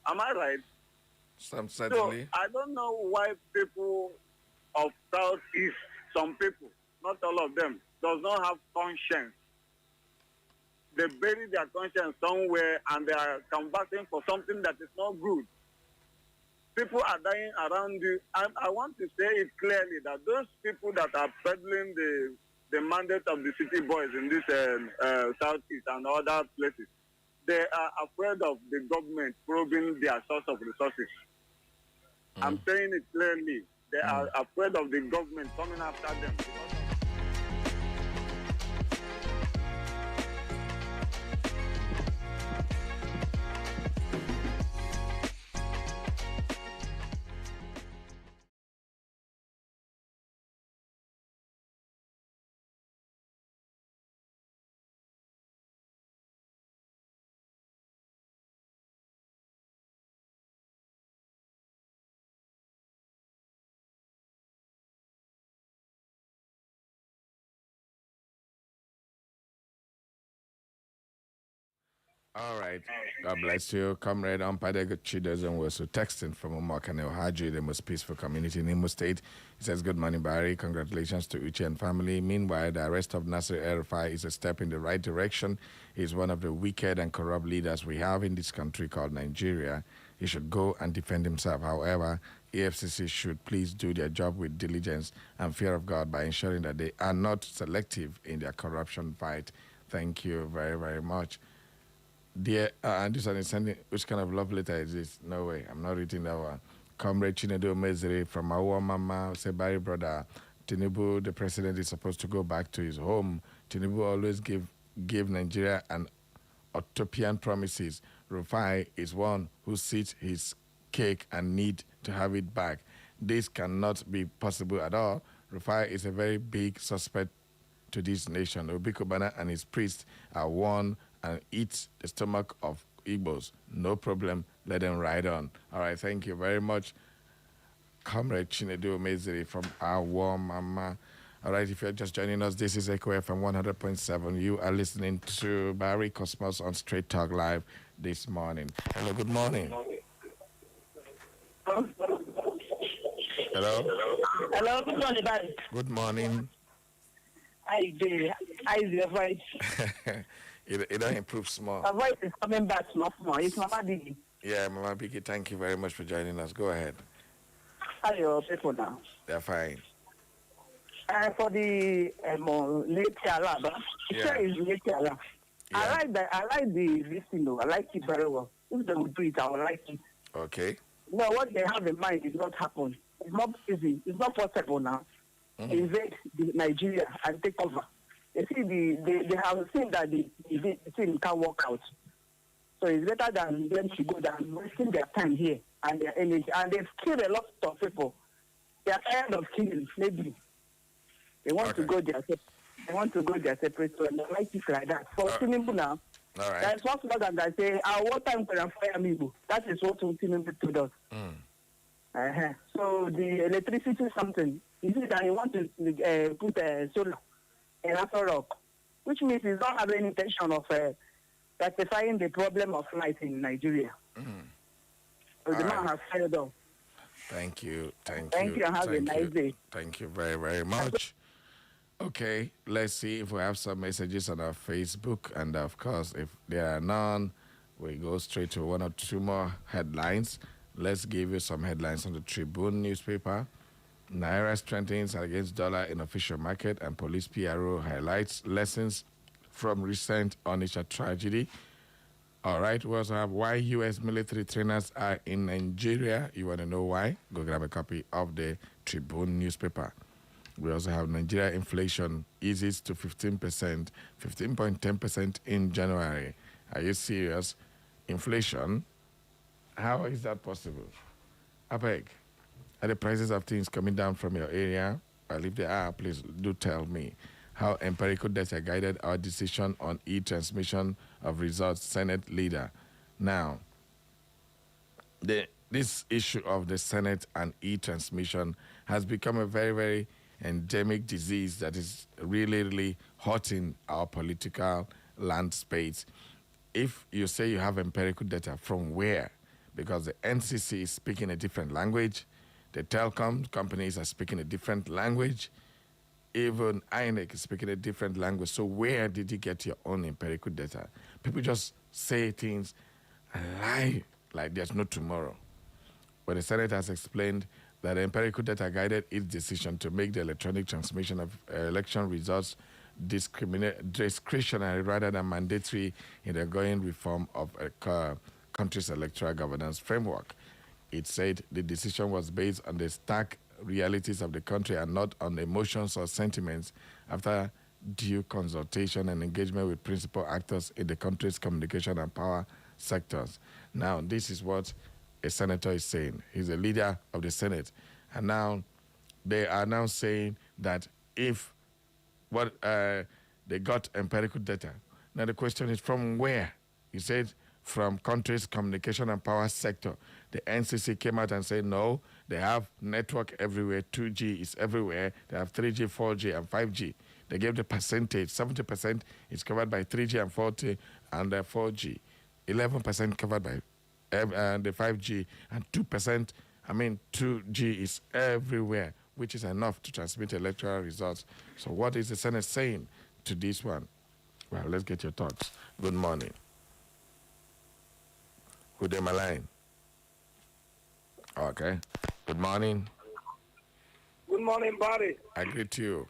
Speaker 12: Am I right?
Speaker 1: Certainly.
Speaker 12: So I don't know why people of Southeast, some people, not all of them, does not have conscience. They bury their conscience somewhere and they are canvassing for something that is not good. People are dying around you. And I want to say it clearly that those people that are peddling the mandate of the city boys in this Southeast and other places, they are afraid of the government probing their source of resources. I'm saying it clearly. They are afraid of the government coming after them.
Speaker 1: All right. God bless you. Comrade Ampadego Chidozen was texting from Umakane Ohaji, the most peaceful community in Imo State. He says, good morning, Barry. Congratulations to Uche and family. Meanwhile, the arrest of Nasir El-Rufai is a step in the right direction. He's one of the wicked and corrupt leaders we have in this country called Nigeria. He should go and defend himself. However, EFCC should please do their job with diligence and fear of God by ensuring that they are not selective in their corruption fight. Thank you very, very much. Dear, this one is sending, which kind of love letter is this? No way, I'm not reading that one. Comrade Chinedu Mezere from our mama, say, Barry brother, Tinubu, the president, is supposed to go back to his home. Tinubu always give Nigeria an utopian promises. Rufai is one who sees his cake and need to have it back. This cannot be possible at all. Rufai is a very big suspect to this nation. Obi Kubana and his priests are one and eat the stomach of Igbos. No problem. Let them ride on. All right. Thank you very much, Comrade Chinedu Meziri from our mama. All right. If you're just joining us, this is Echo FM 100.7. You are listening to Barry Cosmos on Straight Talk Live this morning. Hello. Good morning. Hello.
Speaker 13: Hello. Good morning, Barry.
Speaker 1: Good morning.
Speaker 13: How is your voice?
Speaker 1: It don't improve small.
Speaker 13: Her voice is coming back small. It's Mama Biggie.
Speaker 1: Yeah, Mama Biggie, thank you very much for joining us. Go ahead.
Speaker 13: How are your people now?
Speaker 1: They're fine.
Speaker 13: For the late Alaba,
Speaker 1: yeah.
Speaker 13: Is late Alaba. Yeah. I like the listing though. I like it very well. If they would do it, I would like it.
Speaker 1: Okay.
Speaker 13: No, what they have in mind is not happen. It's not easy. It's not possible now. Invade Nigeria and take over. You see, they have seen that the thing can't work out. So it's better than them to go than wasting their time here and their energy. And they've killed a lot of people. They are tired of killing, maybe. They want to go their separate way. They like it like that. For Tinubu now, there's one slogan that say, what time can I fire me? That is what Tinubu told us. So the electricity is something. You see that he want to put solar in Afro Rock, which means he don't have any intention of rectifying the problem of light in Nigeria. So the man has fired off.
Speaker 1: Thank you.
Speaker 13: Thank you. Have a nice day.
Speaker 1: Thank you very, very much. Okay, let's see if we have some messages on our Facebook. And of course, if there are none, we go straight to one or two more headlines. Let's give you some headlines on the Tribune newspaper. Naira strengthens against dollar in official market, and police PRO highlights lessons from recent Onitsha tragedy. All right, we also have why U.S. military trainers are in Nigeria. You want to know why? Go grab a copy of the Tribune newspaper. We also have Nigeria inflation eases to 15%, 15.10% in January. Are you serious? Inflation? How is that possible? I beg. Are the prices of things coming down from your area? Well, if they are, please do tell me. How empirical data guided our decision on e-transmission of results, Senate leader. Now, this issue of the Senate and e-transmission has become a very, very endemic disease that is really, really hurting our political landscape. If you say you have empirical data, from where? Because the NCC is speaking a different language, the telecom companies are speaking a different language, even INEC is speaking a different language. So where did you get your own empirical data? People just say things and lie like there's no tomorrow. But the Senate has explained that empirical data guided its decision to make the electronic transmission of election results discretionary rather than mandatory in the ongoing reform of a country's electoral governance framework. It said the decision was based on the stark realities of the country and not on emotions or sentiments after due consultation and engagement with principal actors in the country's communication and power sectors. Now, this is what a senator is saying. He's a leader of the Senate. And now they are now saying that if they got empirical data. Now the question is from where? He said from country's communication and power sector. The NCC came out and said no, they have network everywhere, 2G is everywhere, they have 3G, 4G, and 5G. They gave the percentage, 70% is covered by 3G and 4G and 4G, 11% covered by the 5G, and 2% is everywhere, which is enough to transmit electoral results. So what is the Senate saying to this one? Well, let's get your thoughts. Good morning. Who's on my line? Okay. Good morning.
Speaker 14: Good morning, buddy.
Speaker 1: I greet you.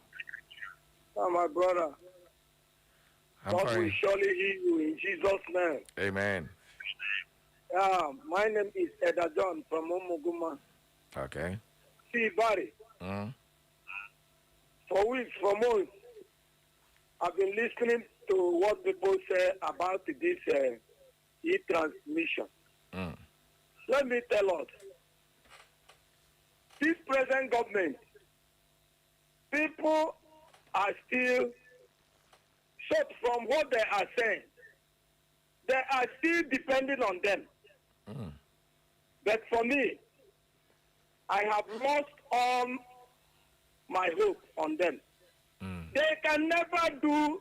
Speaker 14: Oh, my brother.
Speaker 1: I'm
Speaker 14: God
Speaker 1: fine.
Speaker 14: will surely heal you in Jesus' name.
Speaker 1: Amen.
Speaker 14: My name is Eda John from Omuguma.
Speaker 1: Okay.
Speaker 14: See, buddy, for weeks, for months, I've been listening to what people say about this e-transmission. Let me tell us, this present government, people are still short from what they are saying. They are still depending on them. But for me, I have lost all my hope on them. They can never do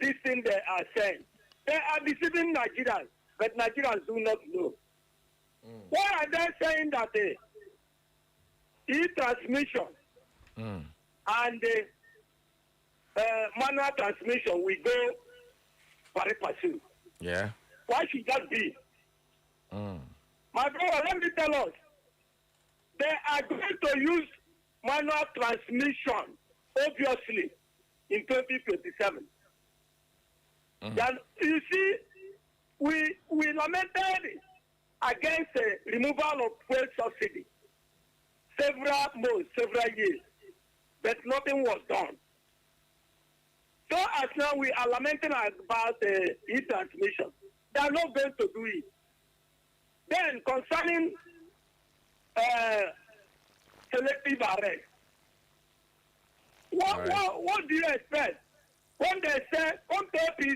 Speaker 14: this thing they are saying. They are deceiving Nigerians, but Nigerians do not know. Why are they saying that e-transmission and manual transmission will go pari passu?
Speaker 1: Yeah.
Speaker 14: Why should that be? My brother, let me tell us, they are going to use manual transmission, obviously, in 2027. Then, you see, we lamented against the removal of fuel subsidy several months, several years, but nothing was done. So as now we are lamenting about e-transmission, they are not going to do it. Then concerning selective arrest, what do you expect? When they say, come to peace,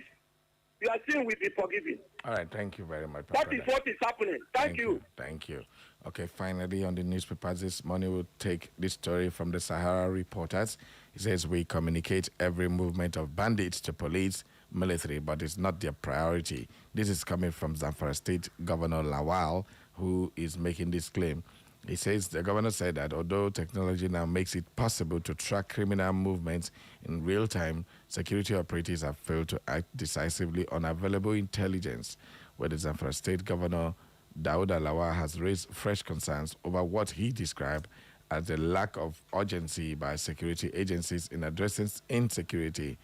Speaker 14: you are saying will be forgiven.
Speaker 1: All right, thank you very much.
Speaker 14: That is what is happening. Thank you.
Speaker 1: Thank you. Okay, finally on the newspapers this morning, we'll take this story from the Sahara Reporters. It says, we communicate every movement of bandits to police, military, but it's not their priority. This is coming from Zamfara State Governor Lawal, who is making this claim. He says the governor said that although technology now makes it possible to track criminal movements in real time, security operatives have failed to act decisively on available intelligence, where the Zamfara State Governor Dauda Lawal has raised fresh concerns over what he described as the lack of urgency by security agencies in addressing insecurity,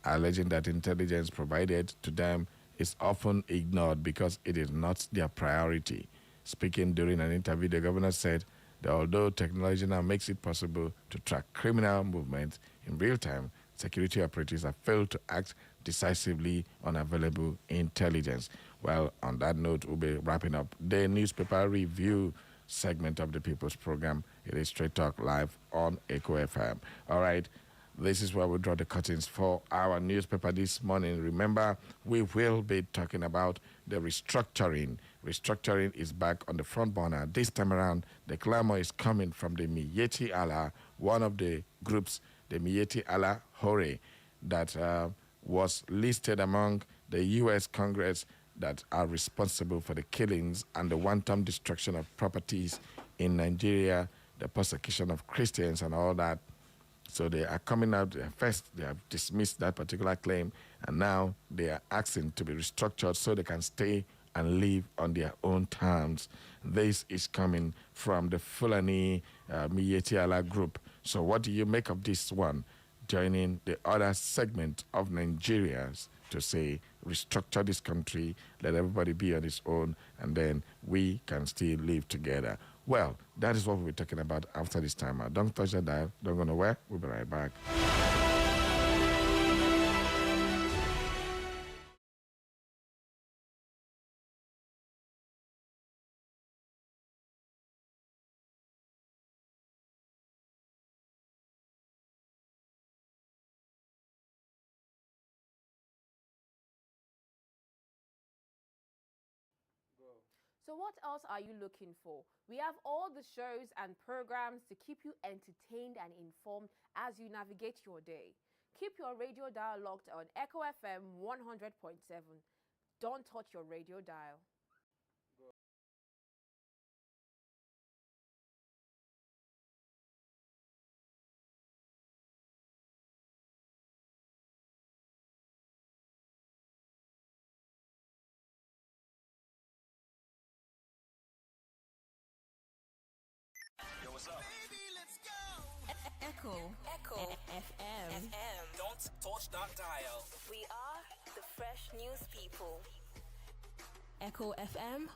Speaker 1: alleging that intelligence provided to them is often ignored because it is not their priority. Speaking during an interview, the governor said that although technology now makes it possible to track criminal movements in real time, security operatives have failed to act decisively on available intelligence. Well, on that note, we'll be wrapping up the newspaper review segment of the People's Program. It is Straight Talk Live on Echo FM. All right, this is where we draw the curtains for our newspaper this morning. Remember, we will be talking about the restructuring. Restructuring is back on the front burner. This time around, the clamor is coming from the Miyetti Allah, one of the groups, the Miyetti Allah Hore, that was listed among the U.S. Congress that are responsible for the killings and the wanton destruction of properties in Nigeria, the persecution of Christians and all that. So they are coming out. First, they have dismissed that particular claim, and now they are asking to be restructured so they can stay and live on their own terms. This is coming from the Fulani Miyetti Allah group. So what do you make of this one? Joining the other segment of Nigerians to say, restructure this country, let everybody be on its own, and then we can still live together. Well, that is what we'll be talking about after this time. Don't touch that dial. Don't go nowhere. We'll be right back.
Speaker 15: So what else are you looking for? We have all the shows and programs to keep you entertained and informed as you navigate your day. Keep your radio dial locked on Echo FM 100.7. Don't touch your radio dial.
Speaker 16: Yo, what's up? Baby, let's go. Echo FM. Don't touch that dial.
Speaker 17: We are the fresh news people. Echo FM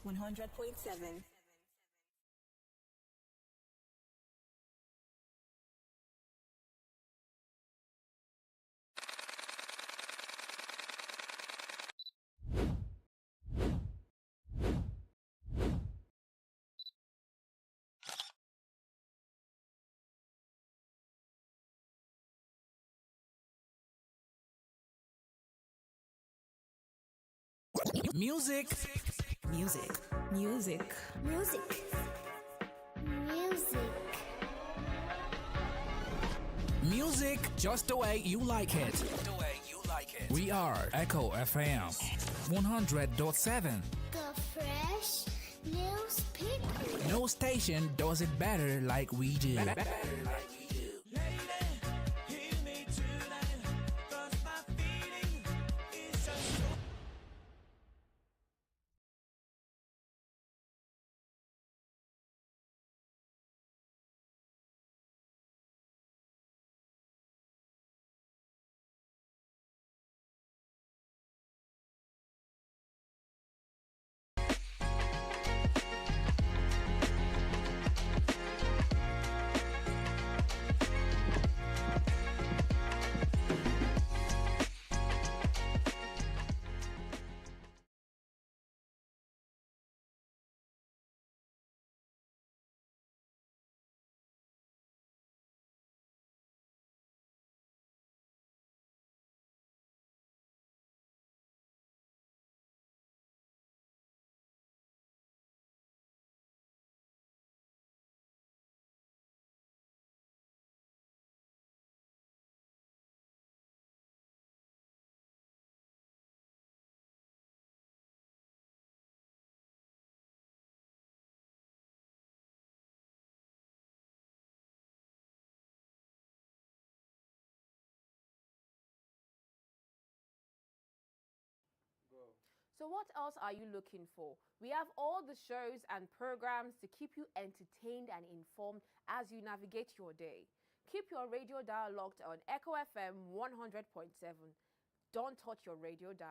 Speaker 17: 100.7.
Speaker 16: Music.
Speaker 17: Music. Music.
Speaker 18: Music. Music.
Speaker 16: Music just the way you like it. The way you like it. We are Echo FM 100.7.
Speaker 18: The fresh news people.
Speaker 16: No station does it better like we do.
Speaker 15: So what else are you looking for? We have all the shows and programs to keep you entertained and informed as you navigate your day. Keep your radio dial locked on Echo FM 100.7. Don't touch your radio dial.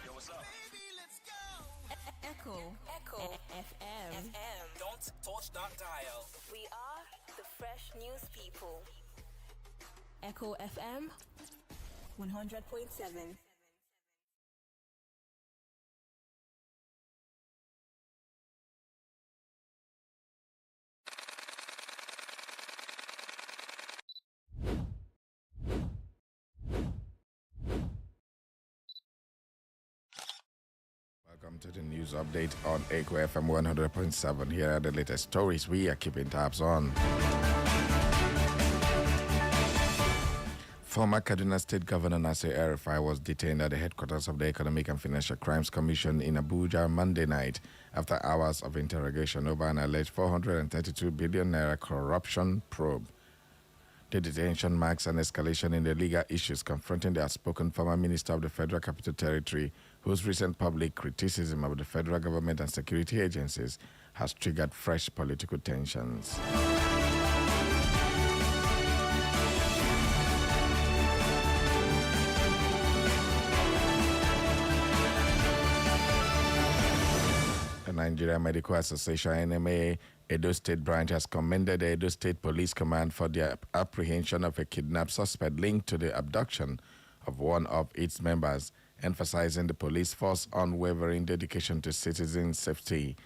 Speaker 16: Yo, what's up?
Speaker 17: Echo FM.
Speaker 16: Don't touch that dial.
Speaker 17: We are the fresh news people. Echo FM 100.7.
Speaker 1: Welcome to the news update on Echo FM 100.7. Here are the latest stories we are keeping tabs on. Former Kaduna State Governor Nasir El-Rufai was detained at the headquarters of the Economic and Financial Crimes Commission in Abuja Monday night after hours of interrogation over an alleged 432 billion naira corruption probe. The detention marks an escalation in the legal issues confronting the outspoken former minister of the Federal Capital Territory, whose recent public criticism of the federal government and security agencies has triggered fresh political tensions. The Nigeria Medical Association (NMA) Edo State branch has commended the Edo State Police Command for their apprehension of a kidnapped suspect linked to the abduction of one of its members, emphasizing the police force's unwavering dedication to citizen safety.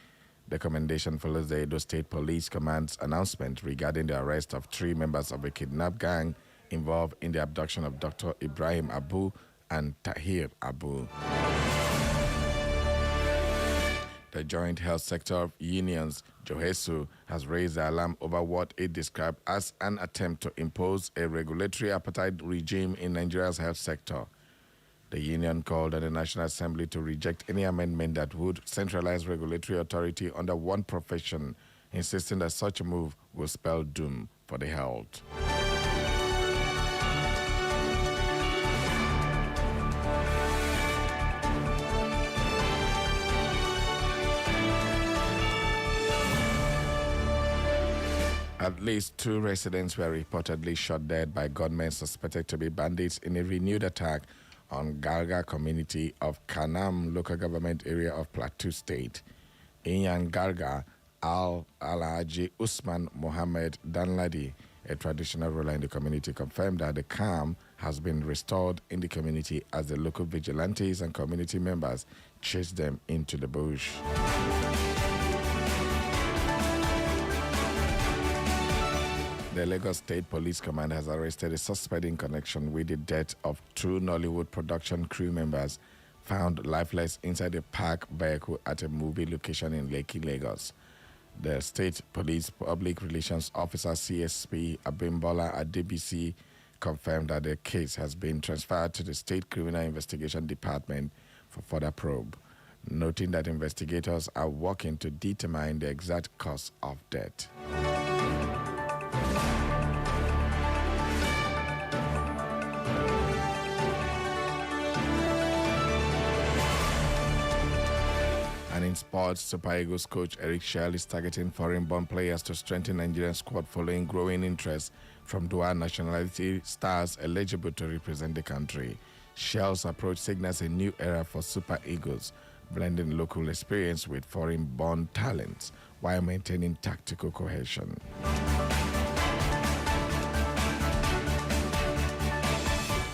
Speaker 1: The commendation follows the Edo State Police Command's announcement regarding the arrest of 3 members of a kidnapped gang involved in the abduction of Dr. Ibrahim Abu and Tahir Abu. The Joint Health Sector Unions, JOHESU, has raised the alarm over what it described as an attempt to impose a regulatory apartheid regime in Nigeria's health sector. The union called on the National Assembly to reject any amendment that would centralize regulatory authority under one profession, insisting that such a move will spell doom for the health. At least 2 residents were reportedly shot dead by gunmen suspected to be bandits in a renewed attack on Garga community of Kanam local government area of Plateau State. In Garga, Alhaji Usman Mohammed Danladi, a traditional ruler in the community, confirmed that the calm has been restored in the community as the local vigilantes and community members chased them into the bush. The Lagos State Police Command has arrested a suspect in connection with the death of 2 Nollywood production crew members found lifeless inside a parked vehicle at a movie location in Lekki, Lagos. The State Police Public Relations Officer CSP Abimbola Adebisi confirmed that the case has been transferred to the State Criminal Investigation Department for further probe, noting that investigators are working to determine the exact cause of death. And in sports, Super Eagles coach Eric Shell is targeting foreign-born players to strengthen Nigerian squad following growing interest from dual nationality stars eligible to represent the country. Shell's approach signals a new era for Super Eagles, blending local experience with foreign-born talents while maintaining tactical cohesion.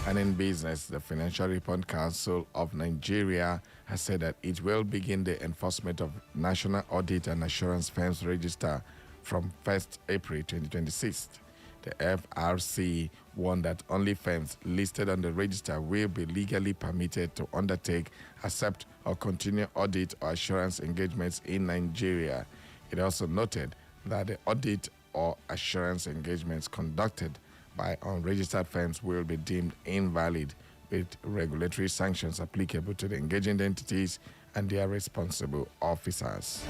Speaker 1: And in business, the Financial Report Council of Nigeria has said that it will begin the enforcement of National Audit and Assurance Firms Register from 1st April 2026. The FRC warned that only firms listed on the register will be legally permitted to undertake, accept, or continue audit or assurance engagements in Nigeria. It also noted that the audit or assurance engagements conducted by unregistered firms will be deemed invalid, with regulatory sanctions applicable to the engaging entities and their responsible officers.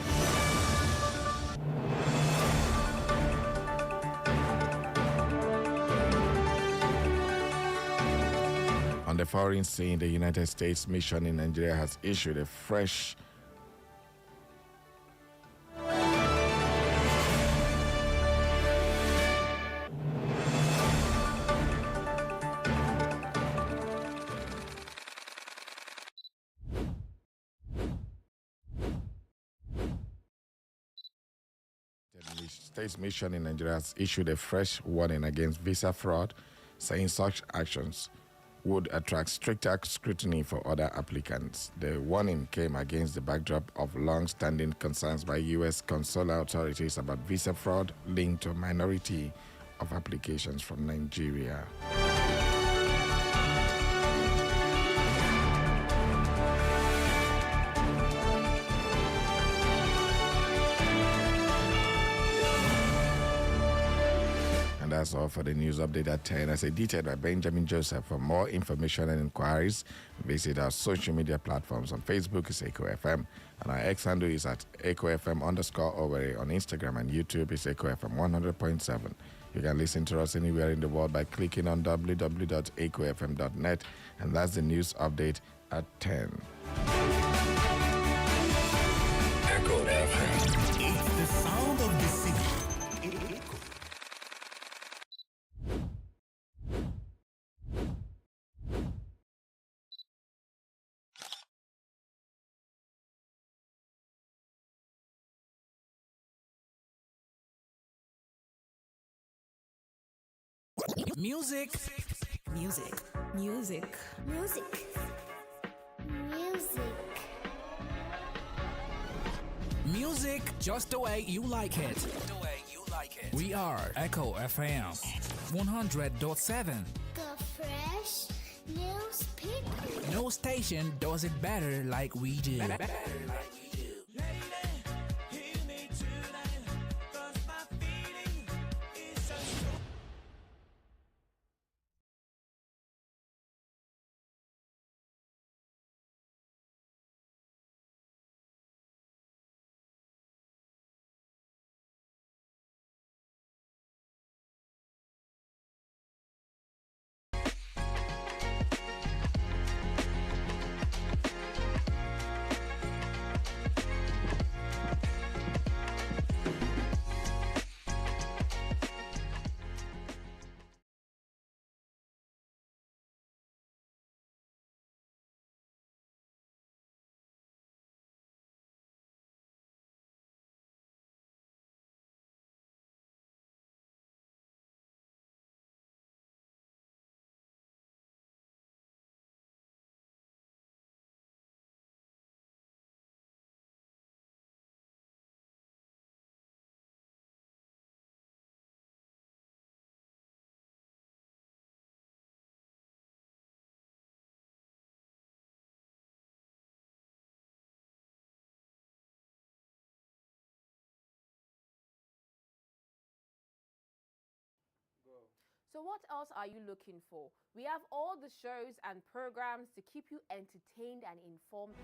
Speaker 1: On the foreign scene, the United States mission in Nigeria has issued a fresh States mission in Nigeria has issued a fresh warning against visa fraud, saying such actions would attract stricter scrutiny for other applicants. The warning came against the backdrop of long-standing concerns by U.S. consular authorities about visa fraud linked to a minority of applications from Nigeria. That's all for the news update at 10. As edited by Benjamin Joseph. For more information and inquiries, visit our social media platforms. On Facebook is Echo FM, and our X handle is at EchoFM_Owerri. On Instagram and YouTube is Echo FM 100.7. You can listen to us anywhere in the world by clicking on www.echofm.net, and that's the news update at 10.
Speaker 16: Echo FM. It's the sound of the city.
Speaker 19: Music. Music. Music.
Speaker 18: Music. Music.
Speaker 19: Music just the way you like it. The way you like it. We are Echo FM 100.7.
Speaker 18: The fresh newspaper.
Speaker 19: No station does it better like we do.
Speaker 15: So what else are you looking for? We have all the shows and programs to keep you entertained and informed.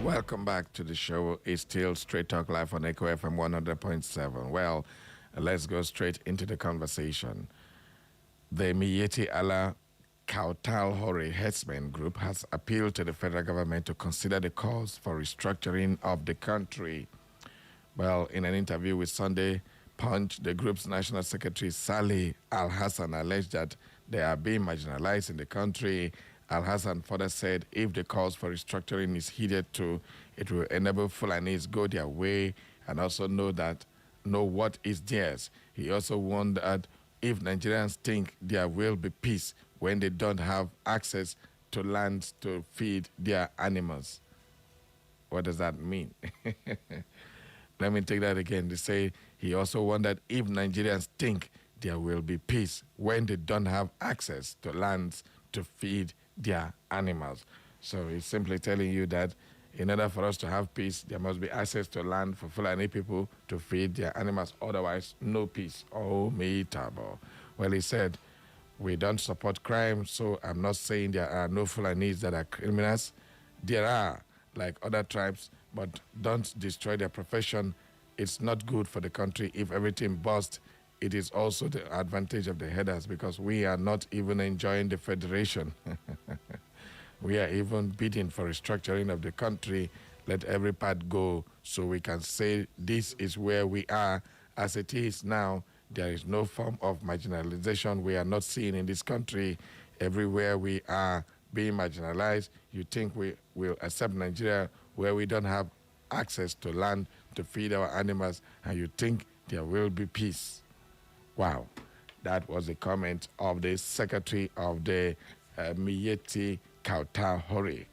Speaker 1: Welcome back to the show. It's still Straight Talk Live on Echo FM 100.7. Well, let's go straight into the conversation. The Miyetti Allah Kautal Hore Herdsmen Group has appealed to the federal government to consider the calls for restructuring of the country. Well, in an interview with Sunday Punch, the group's national secretary, Saleh Al-Hassan, alleged that they are being marginalized in the country. Al-Hassan further said if the calls for restructuring is heeded to, it will enable Fulanis go their way and also know what is theirs. He also warned that if Nigerians think there will be peace when they don't have access to lands to feed their animals. What does that mean? Let me take that again. They say he also wondered if Nigerians think there will be peace when they don't have access to lands to feed their animals. So it's simply telling you that in order for us to have peace, there must be access to land for Fulani people to feed their animals. Otherwise, no peace. Oh, me tabo. Well, he said, we don't support crime, so I'm not saying there are no Fulanis that are criminals. There are, like other tribes, but don't destroy their profession. It's not good for the country if everything busts. It is also the advantage of the headers because we are not even enjoying the federation. We are even bidding for restructuring of the country. Let every part go so we can say this is where we are. As it is now, there is no form of marginalization we are not seeing in this country. Everywhere we are being marginalized, you think we will accept Nigeria where we don't have access to land to feed our animals, and you think there will be peace. Wow. That was the comment of the secretary of the Miyetti Kauta Hori,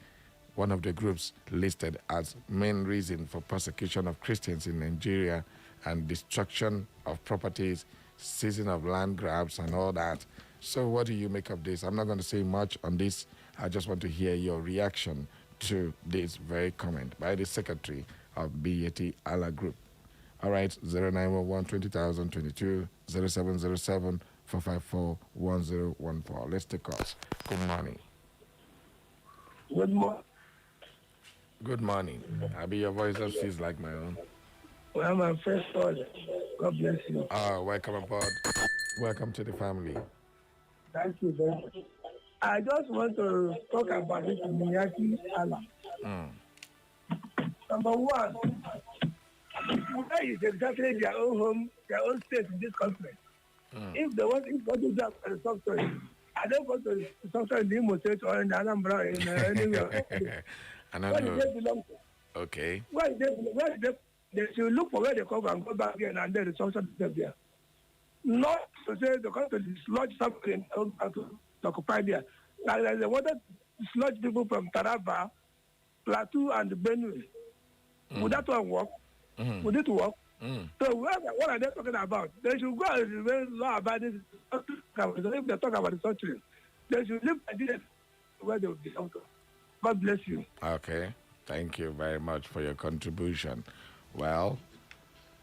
Speaker 1: one of the groups listed as main reason for persecution of Christians in Nigeria and destruction of properties, seizing of land grabs and all that. So what do you make of this? I'm not going to say much on this. I just want to hear your reaction to this very comment by the secretary of Miyetti Allah Group. All right, 0911 20,022 0707 454 1014. Let's take calls. Good morning.
Speaker 3: Good morning.
Speaker 1: Good morning. Abi, your voice just feels like my own.
Speaker 3: Well, my first order. God bless you.
Speaker 1: Welcome aboard. Welcome to the family.
Speaker 3: Thank you very much. I just want to talk about this Miyetti Allah. Number one, where is exactly their own home, their own state in this country? If they want to do that for the software, I don't go to the software in the Imo State or in the Anambra in anywhere. Where do they belong to?
Speaker 1: Okay.
Speaker 3: Where they should look for where they come and go back again and then the software is there. Not to say they come to dislodge something to occupy there. Like they wanted to dislodge people from Taraba, Plateau, and Benue. Would that one work? Would it work? So what are they talking about? They should go and remain law about this. If they talk about the country, they should live Nigeria where they will be out of. God bless you.
Speaker 1: Okay. Thank you very much for your contribution. Well,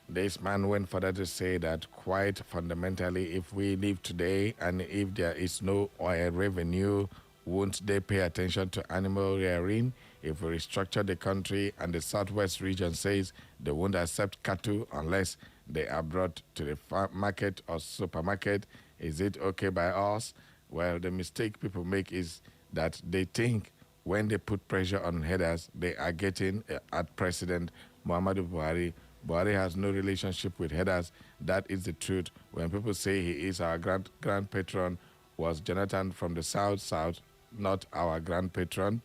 Speaker 1: this man went further to say that quite fundamentally, if we live today and if there is no oil revenue, won't they pay attention to animal rearing? If we restructure the country and the southwest region says they won't accept cattle unless they are brought to the market or supermarket, is it okay by us? Well, the mistake people make is that they think when they put pressure on headers, they are getting at President Muhammadu Buhari. Buhari has no relationship with headers. That is the truth. When people say he is our grand patron, was Jonathan from the South, not our grand patron?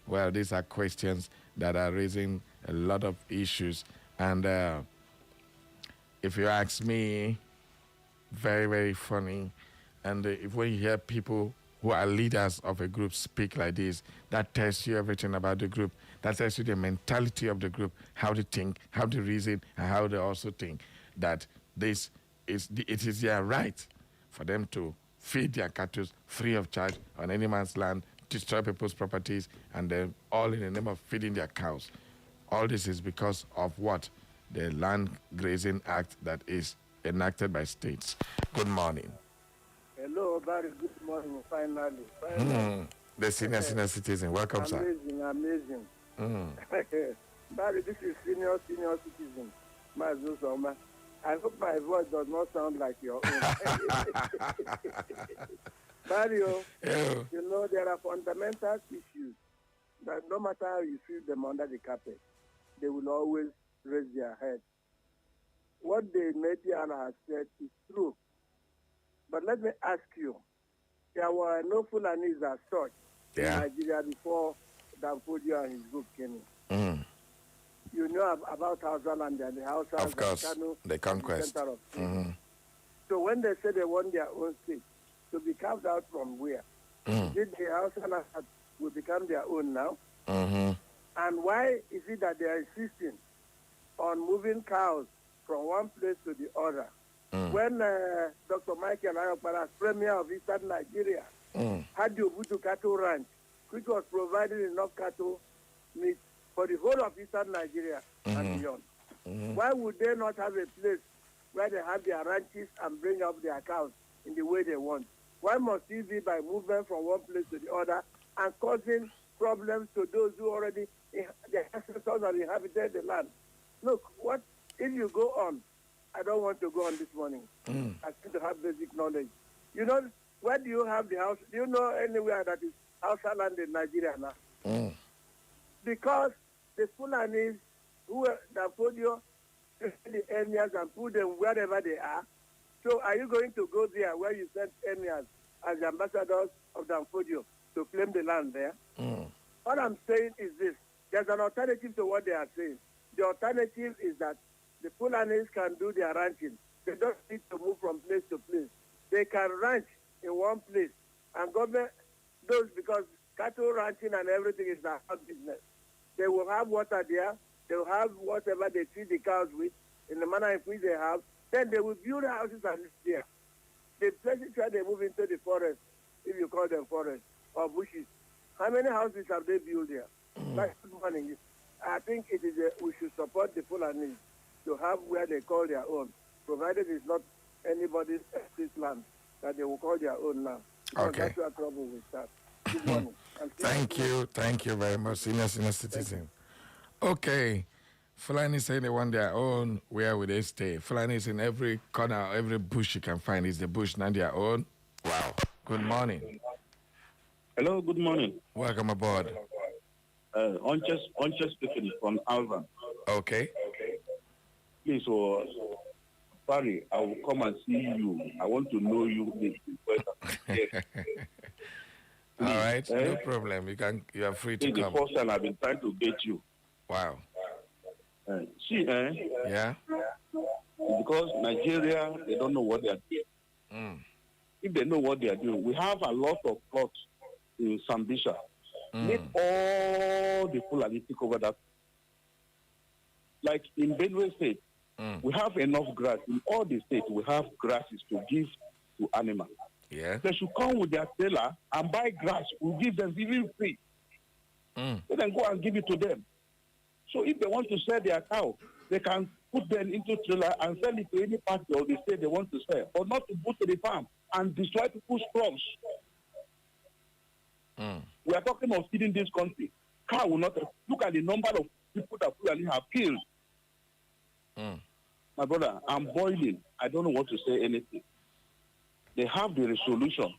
Speaker 1: Well, these are questions that are raising a lot of issues. And if you ask me, very, very funny. And if when you hear people who are leaders of a group speak like this, that tells you everything about the group. That tells you the mentality of the group, how they think, how they reason, and how they also think that it is their right for them to feed their cattle free of charge on any man's land, destroy people's properties, and then all in the name of feeding their cows. All this is because of what? The Land Grazing Act that is enacted by states. Good morning.
Speaker 20: Hello, very good morning, finally.
Speaker 1: The senior citizen. Welcome,
Speaker 20: amazing,
Speaker 1: sir.
Speaker 20: Amazing. Barry, this is senior citizen, Mazu Soma. I hope my voice does not sound like your own. Mario, you know, there are fundamental issues that no matter how you sweep them under the carpet, they will always raise their head. What the media has said is true. But let me ask you, there were no Fulanis as such in Nigeria before Danfodio and his group came in. You know about Hausaland and the Hausas.
Speaker 1: Of course, the conquest.
Speaker 20: So when they say they want their own state, to be carved out from where? Did the Hausaland will become their own now? And why is it that they are insisting on moving cows from one place to the other When Dr. Michael Ayopara, as Premier of Eastern Nigeria, had the Obutu cattle ranch, which was providing enough cattle meat for the whole of Eastern Nigeria and beyond. Why would they not have a place where they have their ranches and bring up their cows in the way they want? Why must it be by movement from one place to the other and causing problems to those who already, their ancestors have inhabited the land? Look, what if you go on? I don't want to go on this morning. I need to have basic knowledge. You know, where do you have the house? Do you know anywhere that is house land in Nigeria now? Because the Fulanis who are the Fodio, the emirs and put them wherever they are. So are you going to go there where you sent emirs as the ambassadors of the Fodio to claim the land there? What I'm saying is this. There's an alternative to what they are saying. The alternative is that the Fulanis can do their ranching. They don't need to move from place to place. They can ranch in one place. And government does, because cattle ranching and everything is their business. They will have water there. They will have whatever they feed the cows with in the manner in which they have. Then they will build houses and live there. The places where they move into the forest, if you call them forest, or bushes, how many houses have they built there? That's good morning. I think it is we should support the Fulani to have where they call their own, provided it's not anybody's land that they will call their own now. Because that's where trouble will start. Good morning.
Speaker 1: Thank you very much, senior citizen. Okay, Fulani say they want their own. Where will they stay? Fulani is in every corner, every bush you can find is the bush, not their own. Wow. Good morning.
Speaker 21: Hello, good morning.
Speaker 1: Welcome aboard.
Speaker 21: Onches speaking from Alva.
Speaker 1: Okay.
Speaker 21: Please, sorry, I will come and see you. I want to know you better.
Speaker 1: All right, no problem. You are free to come.
Speaker 21: The first time I've been trying to get you.
Speaker 1: Wow.
Speaker 21: Yeah. Because Nigeria, they don't know what they are doing. If they know what they are doing, we have a lot of plots in Sambisa. Let all the Fulani take over that. Like in Benue State, we have enough grass. In all the states, we have grasses to give to animals.
Speaker 1: Yeah.
Speaker 21: They should come with their trailer and buy grass. We'll give them even free. They can go and give it to them. So if they want to sell their cow, they can put them into trailer and sell it to any party of the state they want to sell, or not to go to the farm and destroy people's crops. We are talking of feeding this country. Cow will not look at the number of people that Fulani have killed. My brother, I'm boiling. I don't know what to say anything. They have the resolution,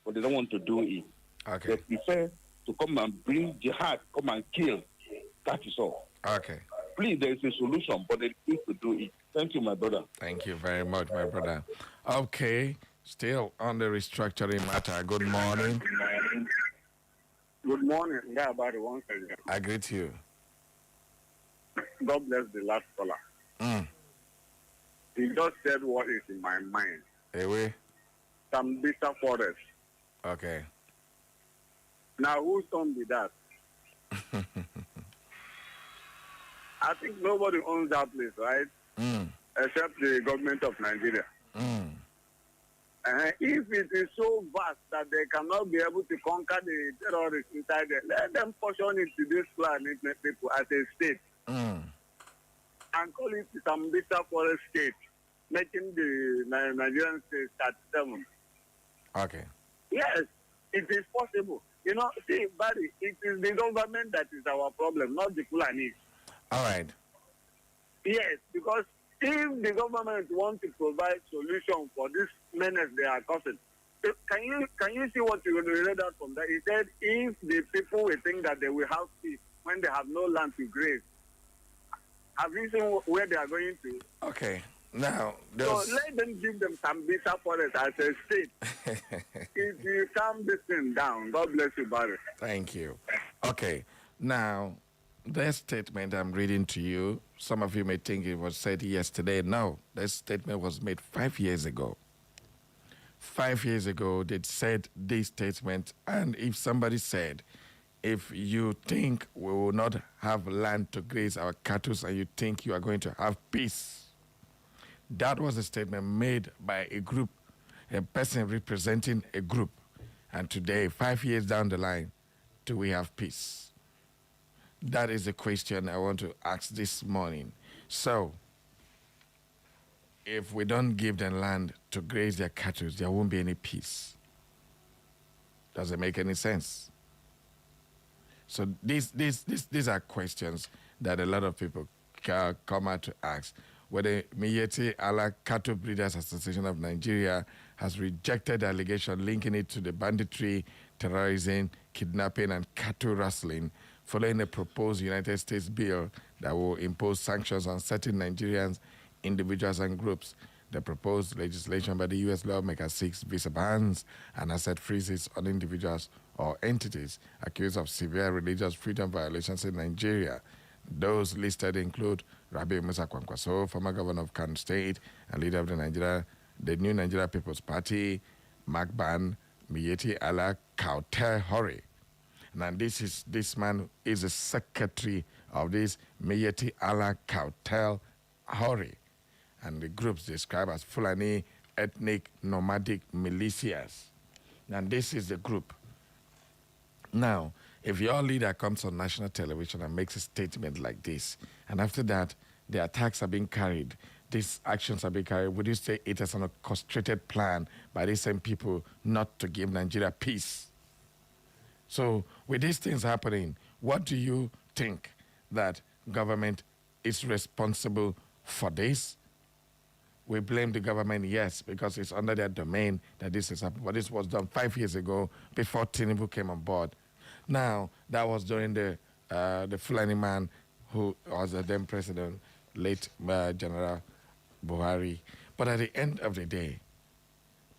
Speaker 21: but they don't want to do it.
Speaker 1: Okay.
Speaker 21: They prefer to come and bring jihad, come and kill. That is all.
Speaker 1: Okay.
Speaker 21: Please, there is a solution, but they need to do it. Thank you, my brother.
Speaker 1: Thank you very much, my brother. Okay. Still on the restructuring matter. Good morning.
Speaker 12: Good morning. Yeah, about it once again.
Speaker 1: I greet you.
Speaker 12: God bless the last caller. He just said what is in my mind.
Speaker 1: Away.
Speaker 12: Sambisa Forest.
Speaker 1: Okay.
Speaker 12: Now, whose son did that? I think nobody owns that place, right? Except the government of Nigeria. If it is so vast that they cannot be able to conquer the terrorists inside there, let them portion it to this planet people as a state. And call it Sambisa Forest State, making the Nigerian state 37.
Speaker 1: Okay.
Speaker 12: Yes, it is possible. You know, see, Barry, it is the government that is our problem, not the Fulanis.
Speaker 1: All right.
Speaker 12: Yes, because if the government wants to provide solution for this menace they are causing, can you see what you read out from that? He said, if the people will think that they will have peace when they have no land to graze, have you seen where they are going to?
Speaker 1: Okay. Now,
Speaker 12: so let them give them Sambisa Forest as a state. If you calm this thing down, God bless you, Barry.
Speaker 1: Thank you. Okay. Now, that statement I'm reading to you, some of you may think it was said yesterday. No, that statement was made 5 years ago. 5 years ago, they said this statement, and if somebody said, if you think we will not have land to graze our cattle and you think you are going to have peace, That was a statement made by a group, a person representing a group. And today, 5 years down the line, do we have peace? That is the question I want to ask this morning. So, if we don't give them land to graze their cattle, there won't be any peace. Does it make any sense? So these are questions that a lot of people come out to ask. Whether Miyetti Allah Cattle Breeders Association of Nigeria has rejected the allegation linking it to the banditry, terrorism, kidnapping, and cattle rustling following a proposed United States bill that will impose sanctions on certain Nigerians, individuals, and groups. The proposed legislation by the U.S. lawmaker seeks visa bans and asset freezes on individuals or entities accused of severe religious freedom violations in Nigeria. Those listed include Rabiu Musa Kwankwaso, former governor of Kano State and leader of the New Nigeria People's Party, Magban Miyetti Allah Kautel Hori. Now this man is the secretary of this Miyetti Allah Kautel Hori, and the groups described as Fulani ethnic nomadic militias. Now this is the group. Now, if your leader comes on national television and makes a statement like this, and after that, the attacks are being carried, these actions are being carried, would you say it is an orchestrated plan by these same people not to give Nigeria peace? So, with these things happening, what do you think that government is responsible for this? We blame the government, yes, because it's under their domain that this is happening. But this was done 5 years ago before Tinubu came on board. Now, that was during the Fulani man who was the then president, late General Buhari. But at the end of the day,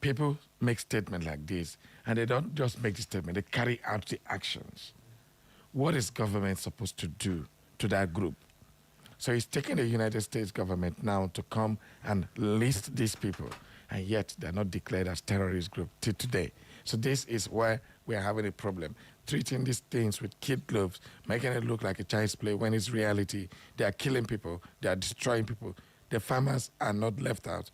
Speaker 1: people make statements like this, and they don't just make the statement, they carry out the actions. What is government supposed to do to that group? So it's taking the United States government now to come and list these people, and yet they're not declared as terrorist group till today. So this is where we are having a problem. Treating these things with kid gloves, making it look like a child's play when it's reality. They are killing people, they are destroying people. The farmers are not left out,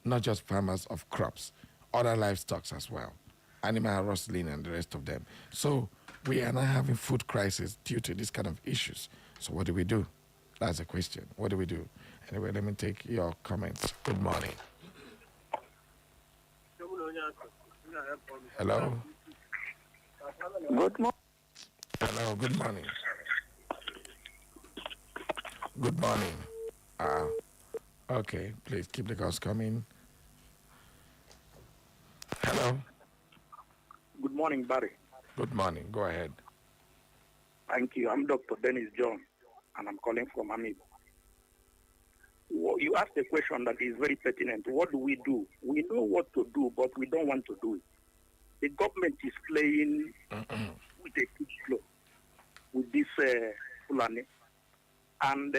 Speaker 1: not just farmers of crops, other livestock as well, animal rustling and the rest of them. So we are now having food crisis due to these kind of issues. So what do we do? That's the question. What do we do? Anyway, let me take your comments. Good morning. Hello?
Speaker 13: Good morning.
Speaker 1: Hello, good morning. Good morning. Okay, please keep the calls coming. Hello?
Speaker 2: Good morning, Barry.
Speaker 1: Good morning. Go ahead.
Speaker 2: Thank you. I'm Dr. Dennis John, and I'm calling from Amibo. You asked a question that is very pertinent. What do? We know what to do, but we don't want to do it. The government is playing with a good flow with this Fulani. And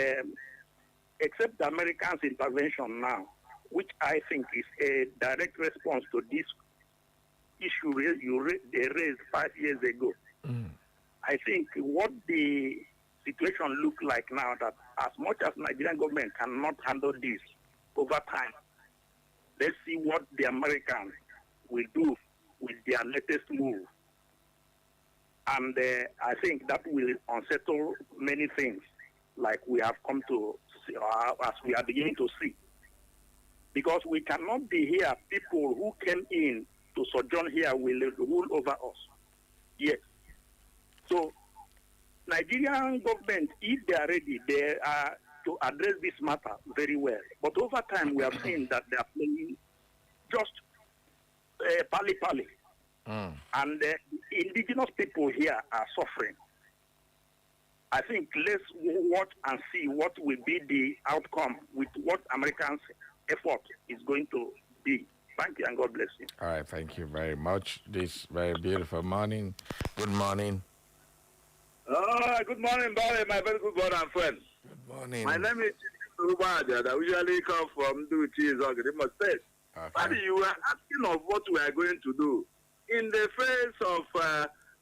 Speaker 2: except the Americans' intervention now, which I think is a direct response to this issue they raised 5 years ago. I think what the situation look like now, that as much as Nigerian government cannot handle this over time, let's see what the Americans will do with their latest move. And I think that will unsettle many things, like we have come to see, as we are beginning to see. Because we cannot be here, people who came in to sojourn here will rule over us. Yes. So, Nigerian government, if they are ready, they are to address this matter very well. But over time, we have seen that they are playing just pali-pali. And the indigenous people here are suffering. I think let's watch and see what will be the outcome with what Americans' effort is going to be. Thank you, and God bless you.
Speaker 1: All right, thank you very much. This very beautiful morning. Good morning.
Speaker 12: Good morning, Barry, my very good brother and friend.
Speaker 1: Good morning.
Speaker 12: My name is Rubaja. I usually come from Duchi, Zogima State. But you were asking of what we are going to do. In the face of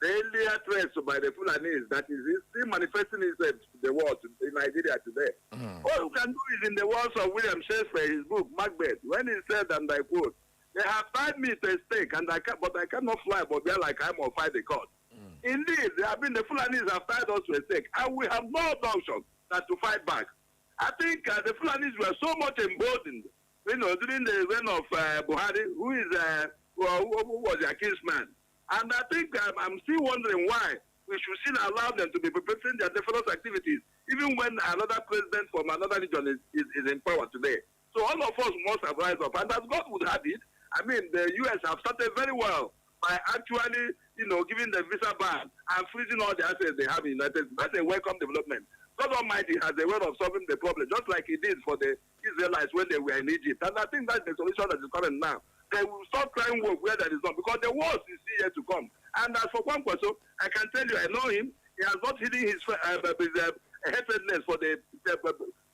Speaker 9: the earlier threats by the Fulanis that is still manifesting itself to the world in Nigeria today. All you can do is in the words of William Shakespeare, his book, Macbeth, when he said, and I quote, they have tied me to a stake, but I cannot fly, but they're like I'm on fight the court. Indeed, the Fulanis have tied us to a stake, and we have no option than to fight back. I think the Fulanis were so much emboldened, during the reign of Buhari, who was their kinsman. And I think I'm still wondering why we should still allow them to be perpetrating their defense activities, even when another president from another region is in power today. So all of us must have rise up. And as God would have it, I mean, the U.S. have started very well by actually, giving the visa ban and freezing all the assets they have in the United States. That's a welcome development. God Almighty has a way of solving the problem, just like He did for the Israelites when they were in Egypt. And I think that's the solution that is coming now. They will stop crying wolf where there is none, because the worst is still yet to come. And as for Kwankwaso, I can tell you, I know him. He has not hidden his hatredness for the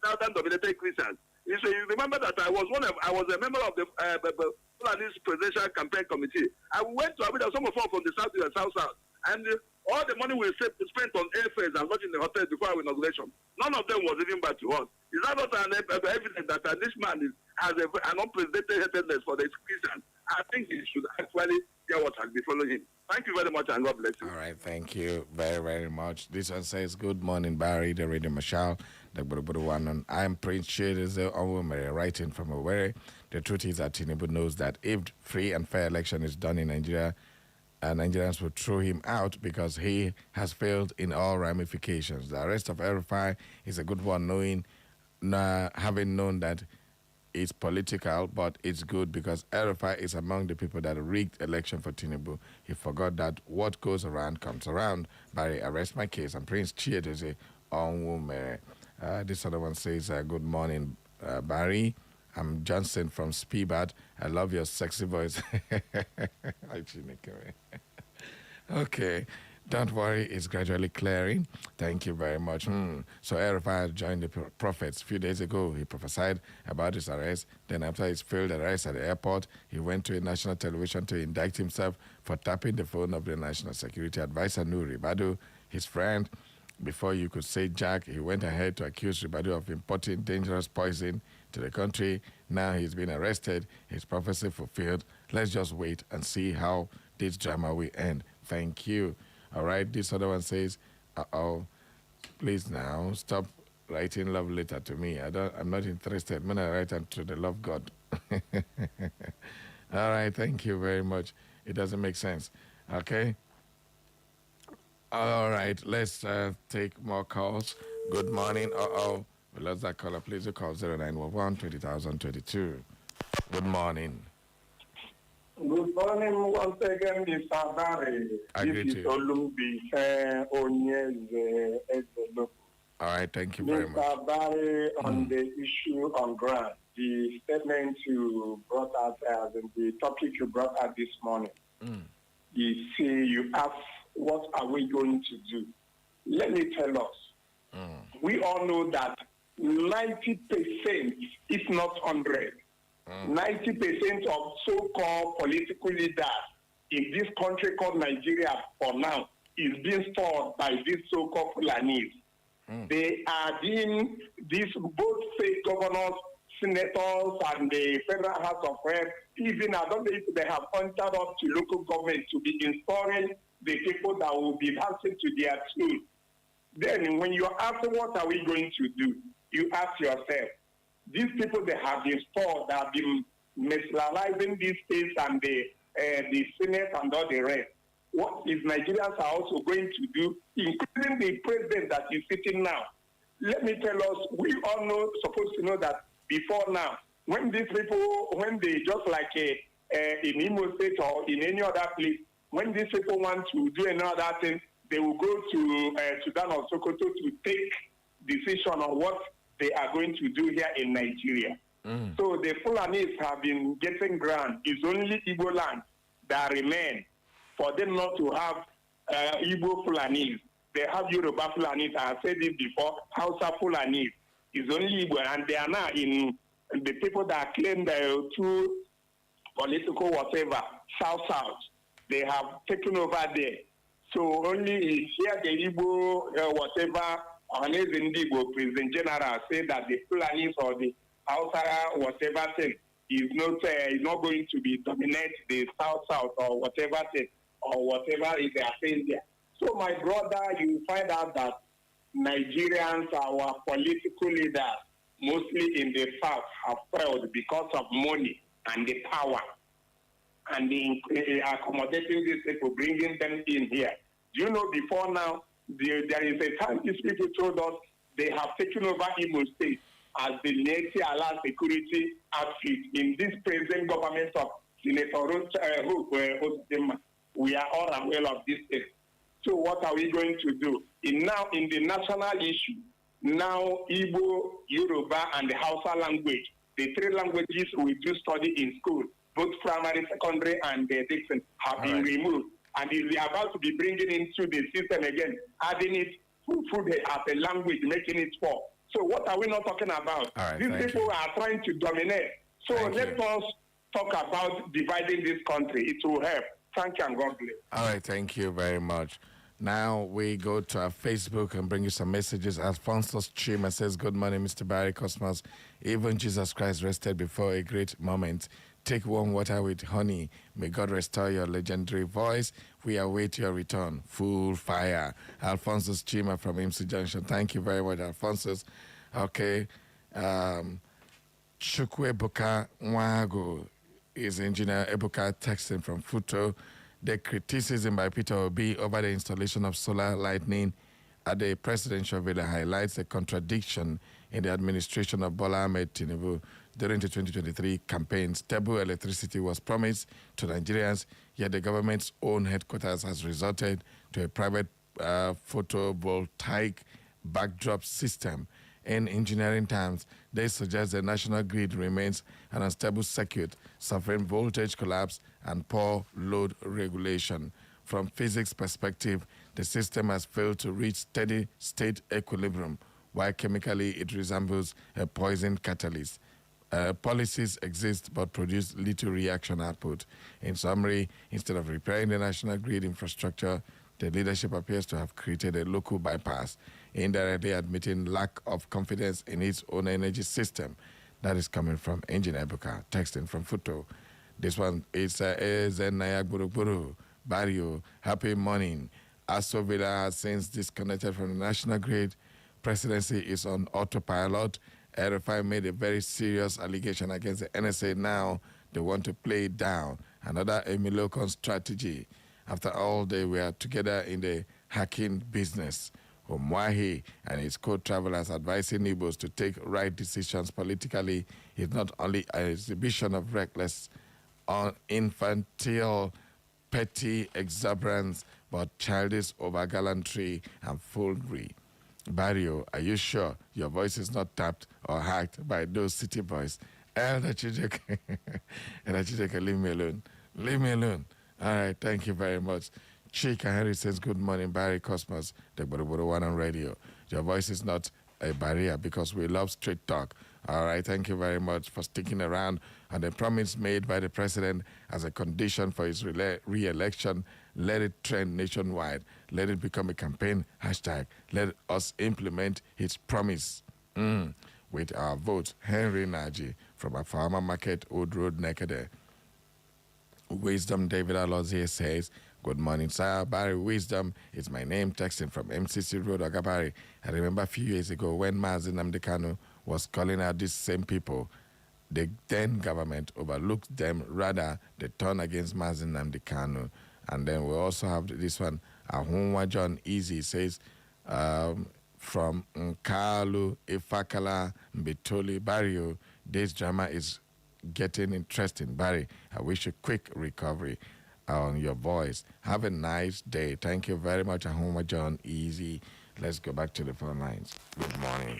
Speaker 9: southern dominated Christians. So you remember that I was a member of the Fulani's presidential campaign committee. I went to Abuja, some of us from the south and south, and all the money we spent on airfares and lodging in the hotel before our inauguration, none of them was even back to us. Is that not an evidence that this man has an unprecedented hatredness for the Christians? I think he should actually hear what has been following him. Thank you very much, and God bless you.
Speaker 1: All right, thank you very, very much. This one says, good morning, Barry, the Radio Marshal, the Buruburuwanon. I'm Prince Chidize Onwumere, writing from Owerri. The truth is that Tinubu knows that if free and fair election is done in Nigeria, Nigerians will throw him out because he has failed in all ramifications. The arrest of El-Rufai is a good one, having known that it's political, but it's good because El-Rufai is among the people that rigged election for Tinubu. He forgot that what goes around comes around. Barry, arrest my case. I'm Prince Chidize Onwumere. This other one says, good morning, Barry. I'm Johnson from Speedbad. I love your sexy voice. Okay. Don't worry, it's gradually clearing. Thank you very much. So El-Rufai joined the prophets a few days ago. He prophesied about his arrest. Then after his failed arrest at the airport, he went to a national television to indict himself for tapping the phone of the National Security Advisor, Nuhu Ribadu, his friend. Before you could say Jack, he went ahead to accuse Ribadu of importing dangerous poison to the country. Now he's been arrested. His prophecy fulfilled. Let's just wait and see how this drama will end. Thank you. All right, this other one says, please now stop writing love letter to me. I'm not interested. I'm gonna write to the love God. All right, thank you very much. It doesn't make sense. Okay. All right, let's take more calls. Good morning. We lost that caller. Please call 0911 2022. Good morning.
Speaker 10: Good morning once again, Mr. Barry. This is Olumbi Onyeze Ezelo.
Speaker 1: All right, thank you very much.
Speaker 10: Mr. Barry, on the issue on grant, the statement you brought out, the topic you brought out this morning, you asked, what are we going to do? Let me tell us. We all know that 90%, if not 100, 90% of so-called political leaders in this country called Nigeria for now is being stored by these so-called Fulanis. They are being these both state governors, senators, and the Federal House of Reps. Even I don't know if they have pointed up to local government to be installing the people that will be answering to their tune. Then when you ask what are we going to do, you ask yourself, these people they have been stored, that have been misrealizing these states and the Senate and all the rest. What is Nigerians are also going to do, including the president that is sitting now? Let me tell us, we all know, supposed to know that before now, when these people, when they just like in Imo State or in any other place, when these people want to do another thing, they will go to Sudan or Sokoto to take decision on what they are going to do here in Nigeria. So the Fulanis have been getting grant. It's only Igbo land that remain for them not to have Igbo Fulanis. They have Yoruba Fulanis. I said it before, Hausa Fulanis. It's only Igbo, and they are now in the people that claim the two political whatever, South. They have taken over there. So only here the Igbo, whatever, Ohaneze Ndigbo, President General, say that the Fulanis or the Hausa, whatever thing, is not going to be dominate the South or whatever thing, or whatever is they are saying there. So my brother, you find out that Nigerians, our political leaders, mostly in the South, have failed because of money and the power and the accommodating these people, bringing them in here. Do you know before now, there is a time these people told us they have taken over Imo State as the Neti Allah security outfit in this present government of Senator Hope. We are all aware of this thing. So what are we going to do? In the national issue, now Igbo, Yoruba, and the Hausa language, the three languages we do study in school, both primary, secondary, and the Dixon, have been removed. And we are about to be bringing into the system again, adding it food as a language, making it for. So what are we not talking about? These people are trying to dominate. So let us talk about dividing this country. It will help. Thank you and God bless.
Speaker 1: All right, thank you very much. Now we go to our Facebook and bring you some messages. Alfonso Chima says, good morning, Mr. Barry Cosmos. Even Jesus Christ rested before a great moment. Take warm water with honey. May God restore your legendary voice. We await your return. Full fire. Alfonso Chima from IMSI Junction. Thank you very much, Alfonso. Okay. Chukwe Buka Nwago is Engineer Ebuka texting from Futo. The criticism by Peter Obi over the installation of solar lightning at the presidential villa highlights the contradiction in the administration of Bola Ahmed Tinubu. During the 2023 campaign, stable electricity was promised to Nigerians, yet the government's own headquarters has resorted to a private photovoltaic backdrop system. In engineering terms, they suggest the national grid remains an unstable circuit, suffering voltage collapse and poor load regulation. From physics perspective, the system has failed to reach steady state equilibrium, while chemically it resembles a poison catalyst. Policies exist but produce little reaction output. In summary, instead of repairing the national grid infrastructure, the leadership appears to have created a local bypass, indirectly admitting lack of confidence in its own energy system. That is coming from Engineer Ebuka, texting from Futo. This one is Nayak Buruburu, Barrio. Happy morning. Aso Villa has since disconnected from the national grid. Presidency is on autopilot. RFI made a very serious allegation against the NSA. Now they want to play it down. Another Emilokon strategy. After all, they were together in the hacking business. Omwahi and his co-travelers advising Igbos to take right decisions politically is not only an exhibition of reckless, infantile, petty exuberance, but childish overgallantry and foolery. Barrio, are you sure your voice is not tapped or hacked by those city boys? Elder Chijeke, leave me alone. Leave me alone. All right, thank you very much. Chika Henry says, good morning, Barry Cosmos, the Boroboro One on radio. Your voice is not a barrier because we love straight talk. All right, thank you very much for sticking around. And the promise made by the president as a condition for his re-election, let it trend nationwide. Let it become a campaign hashtag. Let us implement his promise with our vote. Henry Naji from a farmer market, Old Road, Nekede. Wisdom David Alozie says, good morning, sir. Barry Wisdom is my name, texting from MCC Road, Agabari. I remember a few years ago when Mazi Nnamdi Kanu was calling out these same people. The then government overlooked them. Rather, they turned against Mazi Nnamdi Kanu. And then we also have this one. Ahunwa John Easy says, from Nkalu, Ifakala, Mbitoli, Barrio, this drama is getting interesting. Barry, I wish you quick recovery on your voice. Have a nice day. Thank you very much, Ahunwa John Easy. Let's go back to the phone lines. Good morning.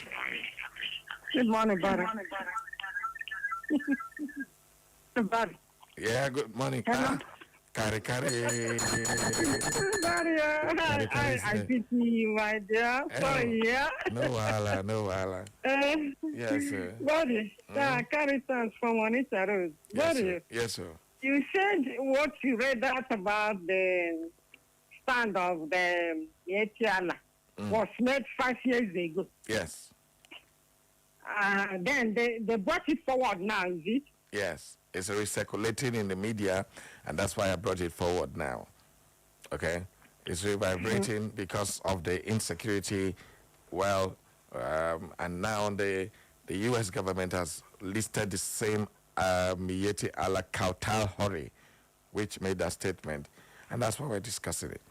Speaker 13: Good morning, Barry. Barry.
Speaker 1: Yeah, good morning. Kari.
Speaker 13: Barry, I pity you, my dear. Sorry, yeah.
Speaker 1: No wala. Yes, sir.
Speaker 13: Barry, Kari stands from Onitsha Road.
Speaker 1: Yes,
Speaker 13: Barry.
Speaker 1: sir. Yes, sir.
Speaker 13: You said what you read out about the
Speaker 4: land of the Etiala was made 5 years ago.
Speaker 1: Yes.
Speaker 4: Then they brought it forward now, is it?
Speaker 1: Yes. It's recirculating in the media, and that's why I brought it forward now. Okay? It's revibrating because of the insecurity. Well, and now the U.S. government has listed the same Miyetti Allah Kautal Hori, which made that statement, and that's why we're discussing it.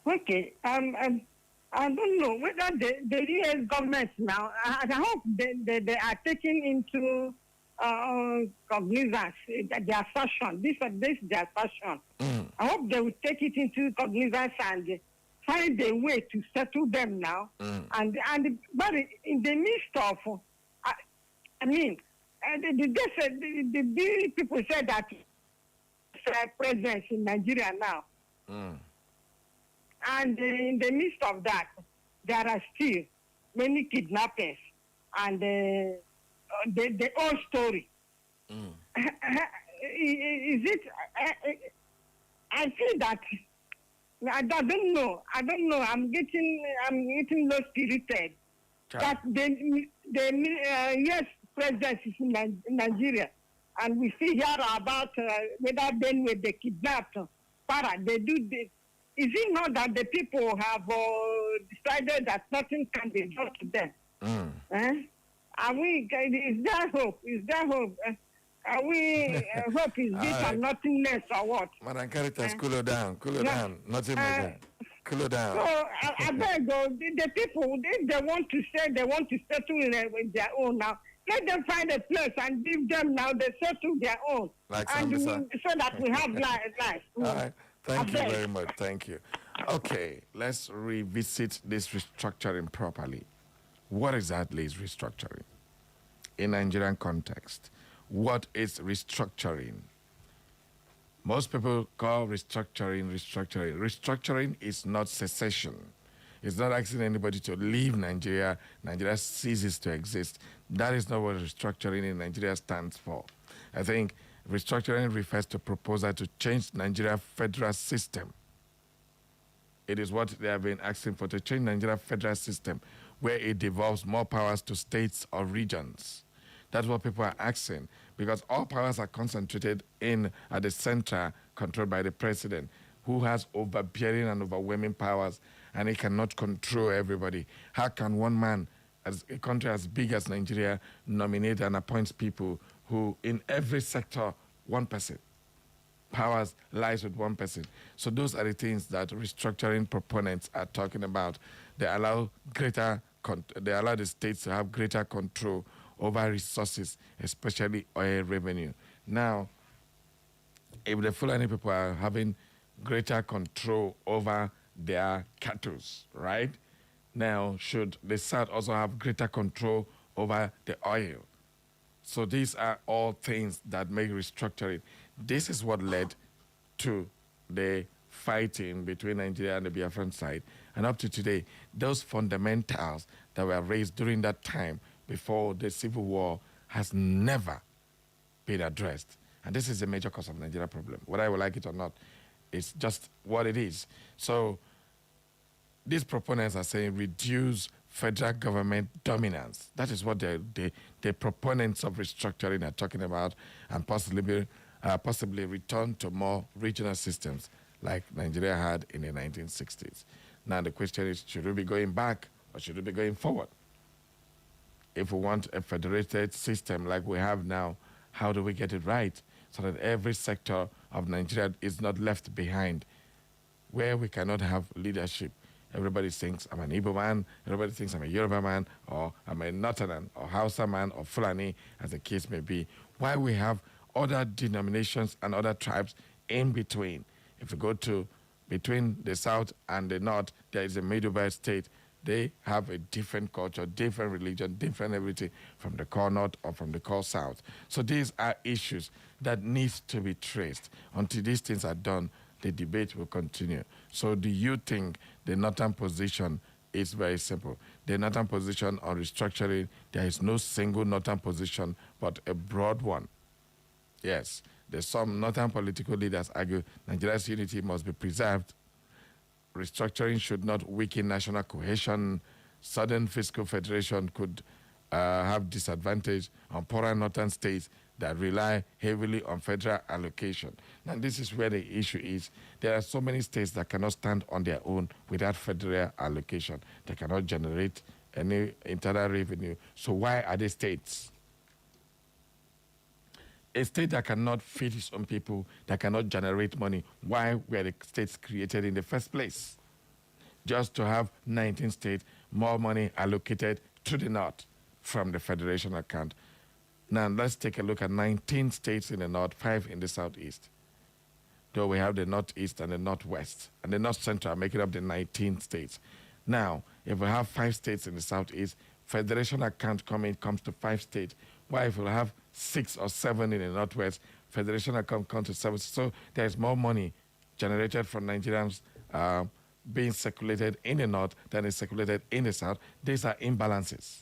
Speaker 4: Okay. I don't know whether the U.S. government now, I hope they are taking into cognizance their assertion. This is their assertion. I hope they will take it into cognizance and find a way to settle them now. But in the midst of, the people said that presence in Nigeria now. And in the midst of that, there are still many kidnappers and the old story. Is it? I feel that I don't know. I'm getting low spirited. That the yes presence is in Nigeria, and we see here about whether then with the kidnapped they do this. Is it not that the people have decided that nothing can be done to them? Are we? Is there hope? Is there hope? Are we? Hope is this and nothingness or what?
Speaker 1: Madam Caritas, cool her down. Cool her down. Nothing like that. Cool her down.
Speaker 4: So I beg the people, if they want to say they want to settle with their own now, let them find a place and give them now. They settle their own,
Speaker 1: like
Speaker 4: and so that we have life.
Speaker 1: All right. Thank you very much. Thank you. Okay, let's revisit this restructuring properly. What exactly is restructuring? In Nigerian context, what is restructuring? Most people call restructuring. Restructuring is not secession. It's not asking anybody to leave Nigeria. Nigeria ceases to exist. That is not what restructuring in Nigeria stands for. I think restructuring refers to proposal to change Nigeria federal system. It is what they have been asking for, to change Nigeria federal system, where it devolves more powers to states or regions. That's what people are asking, because all powers are concentrated at the center, controlled by the president, who has overbearing and overwhelming powers, and he cannot control everybody. How can one man, as a country as big as Nigeria, nominate and appoint people who, in every sector, one person? Powers lies with one person. So those are the things that restructuring proponents are talking about. They allow the states to have greater control over resources, especially oil revenue. Now, if the Fulani people are having greater control over their cattle, right? Now, should the South also have greater control over the oil? So these are all things that make restructuring. This is what led to the fighting between Nigeria and the Biafran side. And up to today, those fundamentals that were raised during that time before the civil war has never been addressed. And this is a major cause of Nigeria problem. Whether I will like it or not, it's just what it is. So these proponents are saying reduce federal government dominance. That is what the proponents of restructuring are talking about, and possibly return to more regional systems like Nigeria had in the 1960s. Now the question is, should we be going back or should we be going forward? If we want a federated system like we have now, how do we get it right so that every sector of Nigeria is not left behind, where we cannot have leadership? Everybody thinks I'm an Igbo man, everybody thinks I'm a Yoruba man, or I'm a Northern, or Hausa man, or Fulani, as the case may be. Why we have other denominations and other tribes in between? If you go to between the South and the North, there is a middle belt state. They have a different culture, different religion, different everything from the core North or from the core South. So these are issues that need to be traced. Until these things are done, the debate will continue. So do you think the Northern position is very simple? The Northern position on restructuring, there is no single Northern position, but a broad one. Yes, there's some Northern political leaders argue Nigeria's unity must be preserved, restructuring should not weaken national cohesion. Sudden fiscal federation could have disadvantage on poorer northern states that rely heavily on federal allocation. Now, this is where the issue is. There are so many states that cannot stand on their own without federal allocation. They cannot generate any internal revenue. So why are they states? A state that cannot feed its own people, that cannot generate money, why were the states created in the first place? Just to have 19 states, more money allocated to the north from the federation account. Now, let's take a look at 19 states in the north, 5 in the southeast. Though we have the northeast and the northwest, and the north central making up the 19 states. Now, if we have 5 states in the southeast, federation account comes to 5 states. Why, if we have 6 or 7 in the northwest, federation account comes to 7. So there's more money generated from Nigerians being circulated in the north than is circulated in the south. These are imbalances.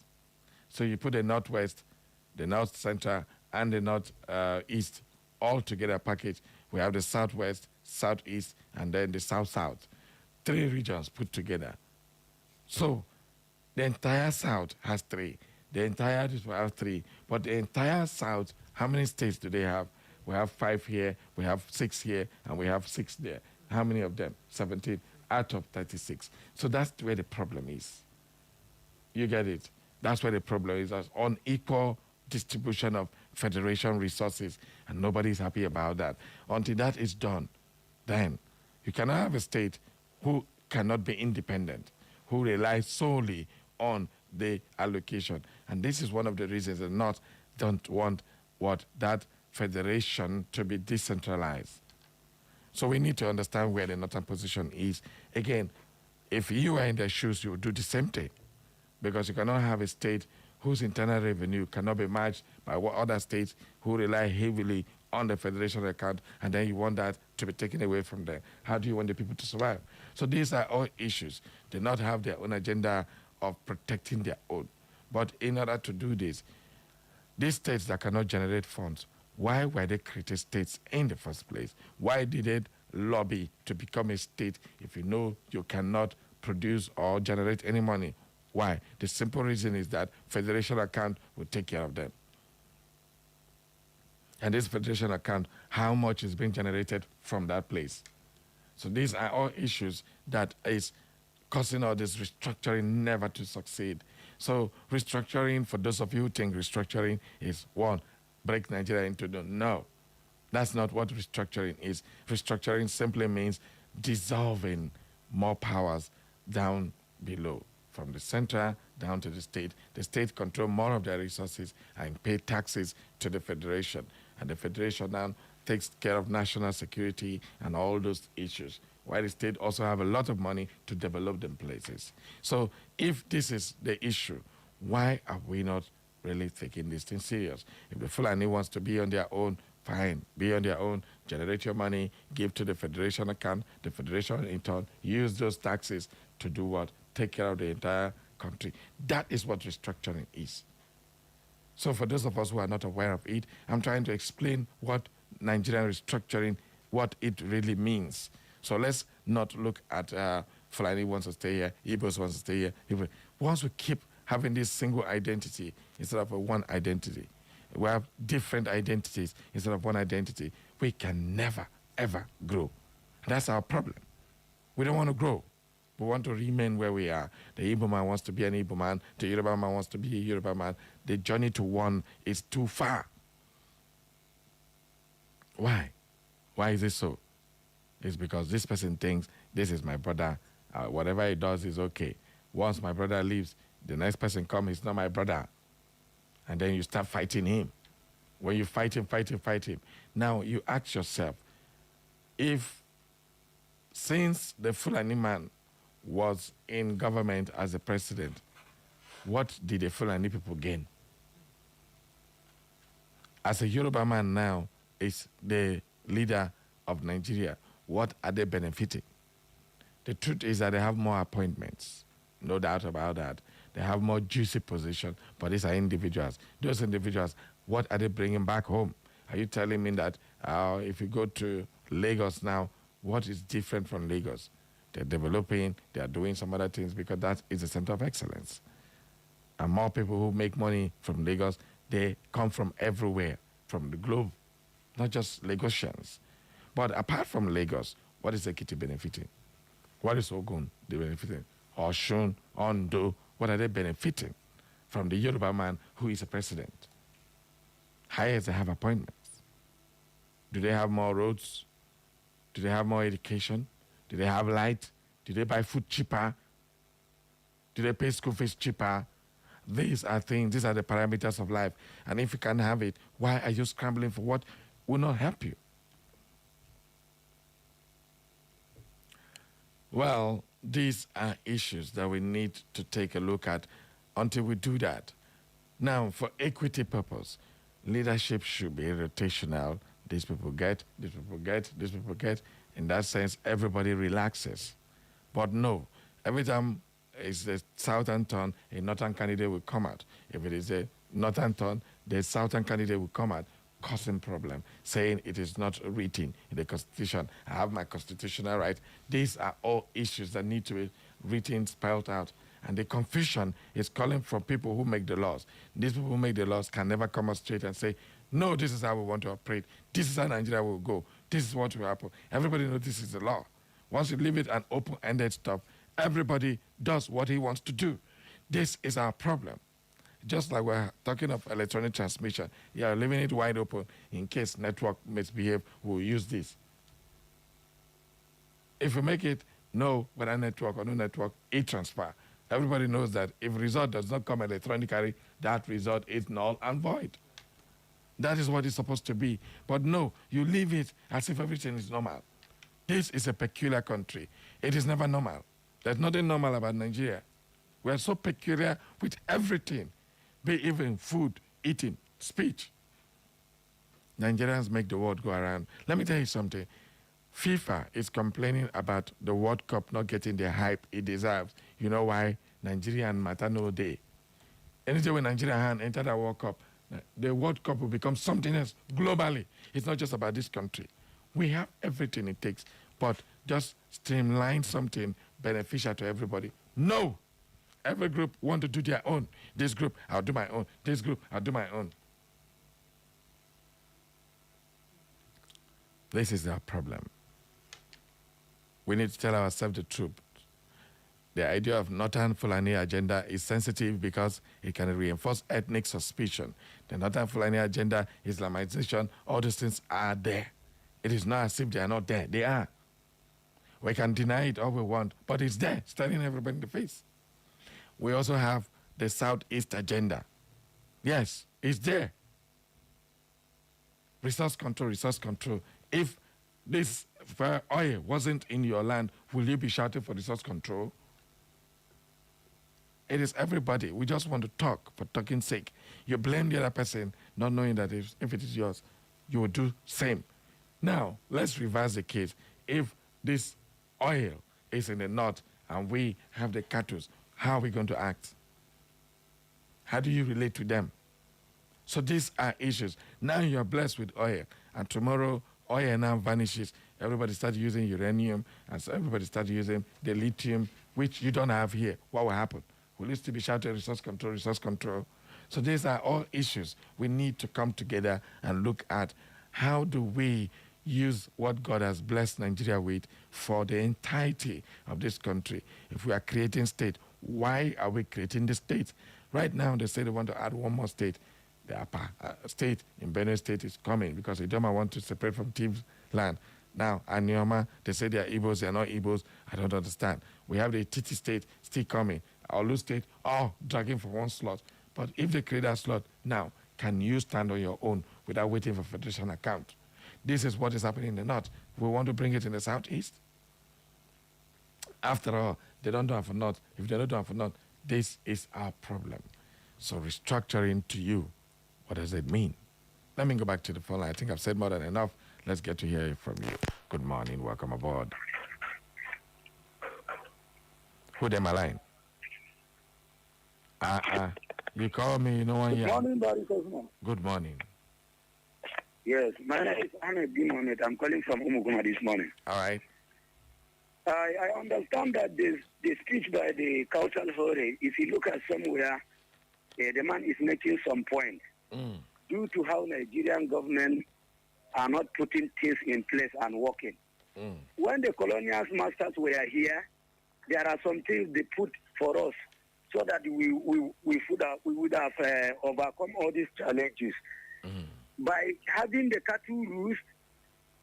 Speaker 1: So you put the northwest, the north central, and the north east all together package. We have the southwest, southeast, and then the south-south. 3 regions put together. So the entire south has 3. The entire east will have 3. But the entire south, how many states do they have? We have 5 here, we have 6 here, and we have 6 there. How many of them? 17 out of 36. So that's where the problem is. You get it? That's where the problem is, unequal distribution of federation resources, and nobody's happy about that. Until that is done, then you cannot have a state who cannot be independent, who relies solely on the allocation. And this is one of the reasons the North don't want that federation to be decentralized. So we need to understand where the Northern position is. Again, if you are in their shoes, you would do the same thing, because you cannot have a state whose internal revenue cannot be matched by other states who rely heavily on the federation account, and then you want that to be taken away from them. How do you want the people to survive? So these are all issues. They not have their own agenda of protecting their own. But in order to do this, these states that cannot generate funds, why were they created states in the first place? Why did they lobby to become a state if you know you cannot produce or generate any money? Why? The simple reason is that federation account will take care of them. And this federation account, how much is being generated from that place? So these are all issues that is causing all this restructuring never to succeed. So restructuring, for those of you who think restructuring is, 1, break Nigeria into two. No, that's not what restructuring is. Restructuring simply means dissolving more powers down below. From the center down to the state control more of their resources and pay taxes to the federation. And the federation now takes care of national security and all those issues, while the state also have a lot of money to develop them places. So if this is the issue, why are we not really taking this thing serious? If the Fulani wants to be on their own, fine, be on their own, generate your money, give to the federation account, the federation in turn use those taxes to do what? Take care of the entire country. That is what restructuring is. So for those of us who are not aware of it, I'm trying to explain what Nigerian restructuring, what it really means. So let's not look at Fulani wants to stay here, Igbos wants to stay here. Once we keep having this single identity instead of a one identity, we have different identities instead of one identity, we can never, ever grow. That's our problem. We don't want to grow. We want to remain where we are. The Igbo man wants to be an Igbo man. The Yoruba man wants to be a Yoruba man. The journey to one is too far. Why? Why is it so? It's because this person thinks this is my brother. Whatever he does is okay. Once my brother leaves, the next person comes, he's not my brother. And then you start fighting him. When you fight him, now you ask yourself, if since the Fulani man was in government as a president, what did the Fulani people gain? As a Yoruba man now is the leader of Nigeria, what are they benefiting? The truth is that they have more appointments, no doubt about that. They have more juicy position, but these are individuals. Those individuals, what are they bringing back home? Are you telling me that if you go to Lagos now, what is different from Lagos? they're developing, they are doing some other things because that is a center of excellence. And more people who make money from Lagos, they come from everywhere, from the globe, not just Lagosians. But apart from Lagos, what is Ekiti benefiting? What is Ogun benefiting? Osun, Ondo, what are they benefiting from the Yoruba man who is a president? Hires, they have appointments. Do they have more roads? Do they have more education? Do they have light? Do they buy food cheaper? Do they pay school fees cheaper? These are things, these are the parameters of life. And if you can't have it, why are you scrambling for what will not help you? Well, these are issues that we need to take a look at until we do that. Now, for equity purpose, leadership should be rotational. These people get, these people get, these people get. In that sense, everybody relaxes. But no, every time it's a southern turn, a northern candidate will come out. If it is a northern turn, the southern candidate will come out, causing problem, saying it is not written in the Constitution. I have my constitutional right. These are all issues that need to be written, spelled out. And the confusion is calling from people who make the laws. These people who make the laws can never come out straight and say, no, this is how we want to operate. This is how Nigeria will go. This is what will happen. Everybody knows this is the law. Once you leave it an open-ended stuff, everybody does what he wants to do. This is our problem. Just like we're talking of electronic transmission, yeah, leaving it wide open in case network misbehave, we'll use this. If we make it no, whether network or no network, e-transfer, everybody knows that if result does not come electronically, that result is null and void. That is what it's supposed to be. But no, you leave it as if everything is normal. This is a peculiar country. It is never normal. There's nothing normal about Nigeria. We are so peculiar with everything, be it even food, eating, speech. Nigerians make the world go around. Let me tell you something. FIFA is complaining about the World Cup not getting the hype it deserves. You know why? Nigerian matter no day. Anytime when Nigeria enter the World Cup, the World Cup will become something else globally. It's not just about this country. We have everything it takes, but just streamline something beneficial to everybody. No. Every group want to do their own. This group, I'll do my own. This group, I'll do my own. This is our problem. We need to tell ourselves the truth. The idea of Northern Fulani agenda is sensitive because it can reinforce ethnic suspicion. The Northern Fulani agenda, Islamization, all these things are there. It is not as if they are not there. They are. We can deny it all we want, but it's there, staring everybody in the face. We also have the Southeast agenda. Yes, it's there. Resource control, resource control. If this oil wasn't in your land, will you be shouting for resource control? It is everybody. We just want to talk for talking's sake. You blame the other person, not knowing that if it is yours, you will do same. Now, let's reverse the case. If this oil is in the north and we have the cattle, how are we going to act? How do you relate to them? So these are issues. Now you are blessed with oil, and tomorrow oil now vanishes. Everybody starts using uranium, and so everybody starts using the lithium, which you don't have here. What will happen? Will you still be shouting resource control, resource control? So these are all issues we need to come together and look at. How do we use what God has blessed Nigeria with for the entirety of this country? If we are creating state, why are we creating the state? Right now, they say they want to add one more state. The upper state in Benue State is coming because Idoma want to separate from Tibbs land. Now, Anioma, they say they are Igbos, they are not Igbos. I don't understand. We have the Titi state still coming. Olu state, all dragging for one slot. But if they create that slot, now, can you stand on your own without waiting for federation account? This is what is happening in the north. We want to bring it in the southeast. After all, they don't do it for north. If they don't do it for north, this is our problem. So restructuring to you, what does it mean? Let me go back to the phone line. I think I've said more than enough. Let's get to hear it from you. Good morning. Welcome aboard. Who them a line? You call me, no one here.
Speaker 2: Good morning, Barry Cosmo.
Speaker 1: Good morning.
Speaker 2: Yes, my name is Ahmed Bin Mohamed. I'm calling from Umuguma this morning.
Speaker 1: All right.
Speaker 2: I understand that the speech by the cultural forum, if you look at somewhere, the man is making some point due to how Nigerian government are not putting things in place and working. When the colonial masters were here, there are some things they put for us so that we would have overcome all these challenges. By having the cattle rules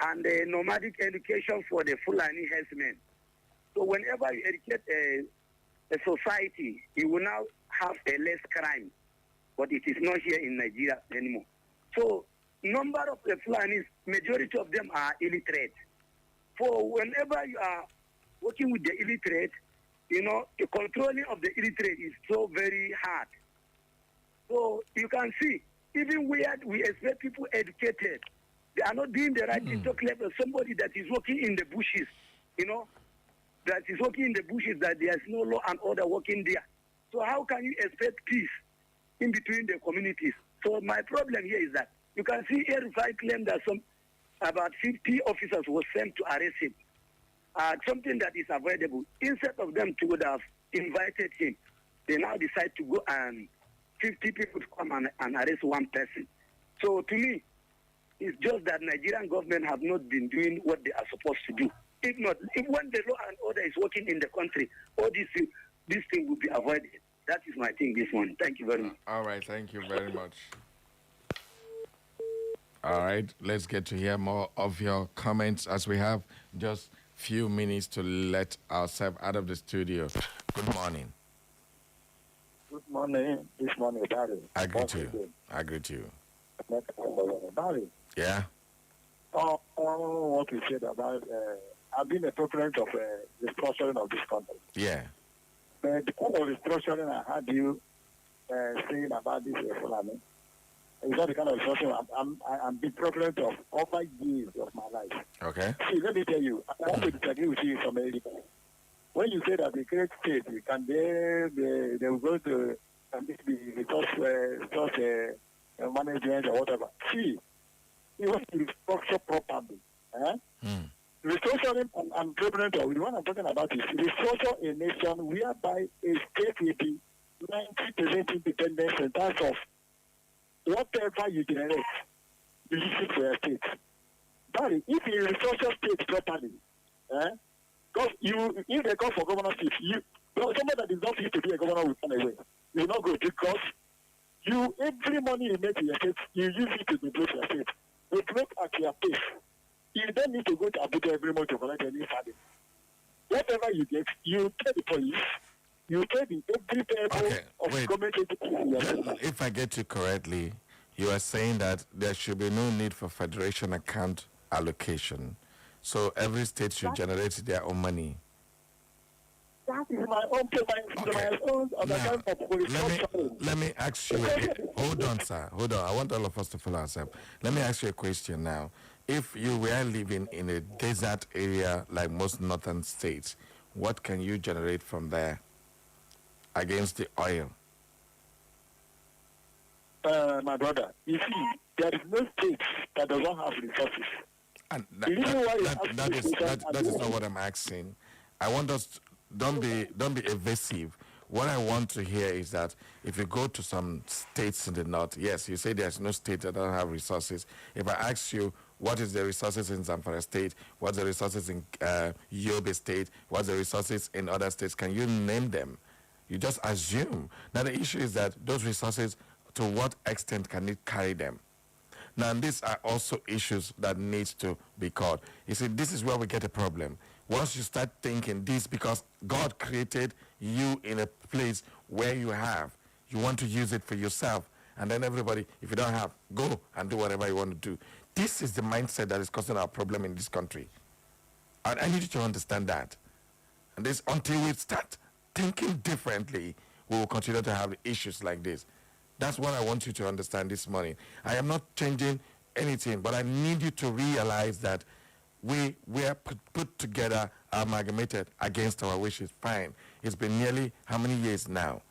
Speaker 2: and the nomadic education for the Fulani herdsmen. So whenever you educate a society, you will now have a less crime. But it is not here in Nigeria anymore. So number of the Fulanis, majority of them are illiterate. For whenever you are working with the illiterate, you know, the controlling of the illiterate is so very hard. So you can see, even where we expect people educated, they are not doing the right thing. Talk level. Somebody that is working in the bushes, you know, that is working in the bushes, that there is no law and order working there. So how can you expect peace in between the communities? So my problem here is that you can see El-Rufai claim that about 50 officers were sent to arrest him. Something that is avoidable. Instead of them to would have invited him, they now decide to go and 50 people to come and arrest one person. So to me, it's just that Nigerian government have not been doing what they are supposed to do. If not, when the law and order is working in the country, all this thing will be avoided. That is my thing this morning. Thank you very much.
Speaker 1: All right, thank you very much. All right, let's get to hear more of your comments as we have just few minutes to let ourselves out of the studio. Good morning.
Speaker 5: Good morning. This morning, Barry.
Speaker 1: I agree to you. I agree to you.
Speaker 5: Barry.
Speaker 1: Yeah?
Speaker 5: I want to say that I've been a proponent of the restructuring of this country.
Speaker 1: Yeah.
Speaker 5: But the kind of restructuring I had you saying about this Fulani, it's not the kind of restructuring I'm been proponent of over years of my life.
Speaker 1: Okay.
Speaker 5: See, let me tell you, I want to disagree with you from America. When you say that the great state, they will go to the resource management or whatever. See, you want to restructure properly. Restructuring, I'm proponent of, the one I'm talking about is restructure a nation whereby a state will be 90% independence in terms of whatever you generate, you use it for your state. But if you restructure state properly, because if they call for governorship, somebody that is not fit to be a governor will come away. You will not go because every money you make in your state, you use it to develop your state. You make at your pace. You don't need to go to Abuja every month to collect any funding. Whatever you get, you pay the police, you pay the every payable of government entity.
Speaker 1: If I get you correctly, you are saying that there should be no need for federation account allocation. So every state should generate their own money.
Speaker 5: That is my own payment. My own
Speaker 1: let me ask you. Hold on, sir. Hold on. I want all of us to follow ourselves. Let me ask you a question now. If you were living in a desert area like most northern states, what can you generate from there against the oil?
Speaker 5: My brother, you see, there is no state that does not have resources.
Speaker 1: And that is not what I'm asking. I want us to, don't be evasive. What I want to hear is that if you go to some states in the north, yes, you say there's no state that don't have resources. If I ask you, what is the resources in Zamfara State? What's the resources in Yobe State? What's the resources in other states? Can you name them? You just assume. Now the issue is that those resources, to what extent can it carry them? Now these are also issues that need to be caught. You see, this is where we get a problem. Once you start thinking this, because God created you in a place where you want to use it for yourself, and then everybody, if you don't have, go and do whatever you want to do. This is the mindset that is causing our problem in this country. And I need you to understand that. And this, until we start thinking differently, we will continue to have issues like this. That's what I want you to understand this morning. I am not changing anything, but I need you to realize that we are put together, amalgamated against our wishes. Fine. It's been nearly how many years now?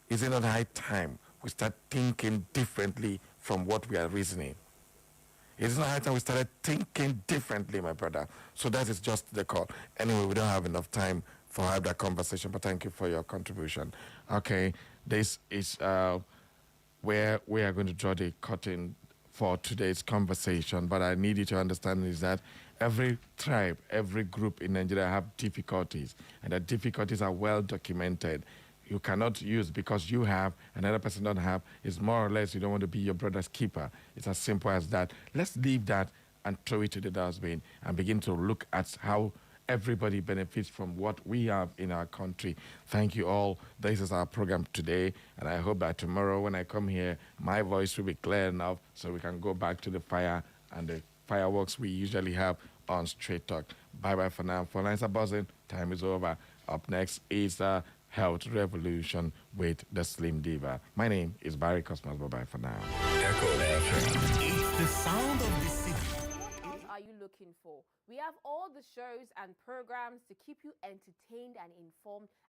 Speaker 1: Is it not high time we start thinking differently from what we are reasoning? It's not high time we started thinking differently, my brother. So that is just the call. Anyway, we don't have enough time for have that conversation, but thank you for your contribution. Okay, this is where we are going to draw the curtain for today's conversation, but I need you to understand is that every tribe, every group in Nigeria have difficulties, and the difficulties are well documented. You cannot use because you have, another person don't have. It's more or less you don't want to be your brother's keeper. It's as simple as that. Let's leave that and throw it to the dustbin and begin to look at how everybody benefits from what we have in our country. Thank you all. This is our program today, and I hope that tomorrow when I come here, my voice will be clear enough so we can go back to the fire and the fireworks we usually have on Straight Talk. Bye-bye for now. Phone lines are buzzing. Time is over. Up next is Health Revolution with the Slim Diva. My name is Barry Cosmos. Bye-bye for now.
Speaker 16: Echo FM. It's the sound of the city.
Speaker 15: What else are you looking for? We have all the shows and programs to keep you entertained and informed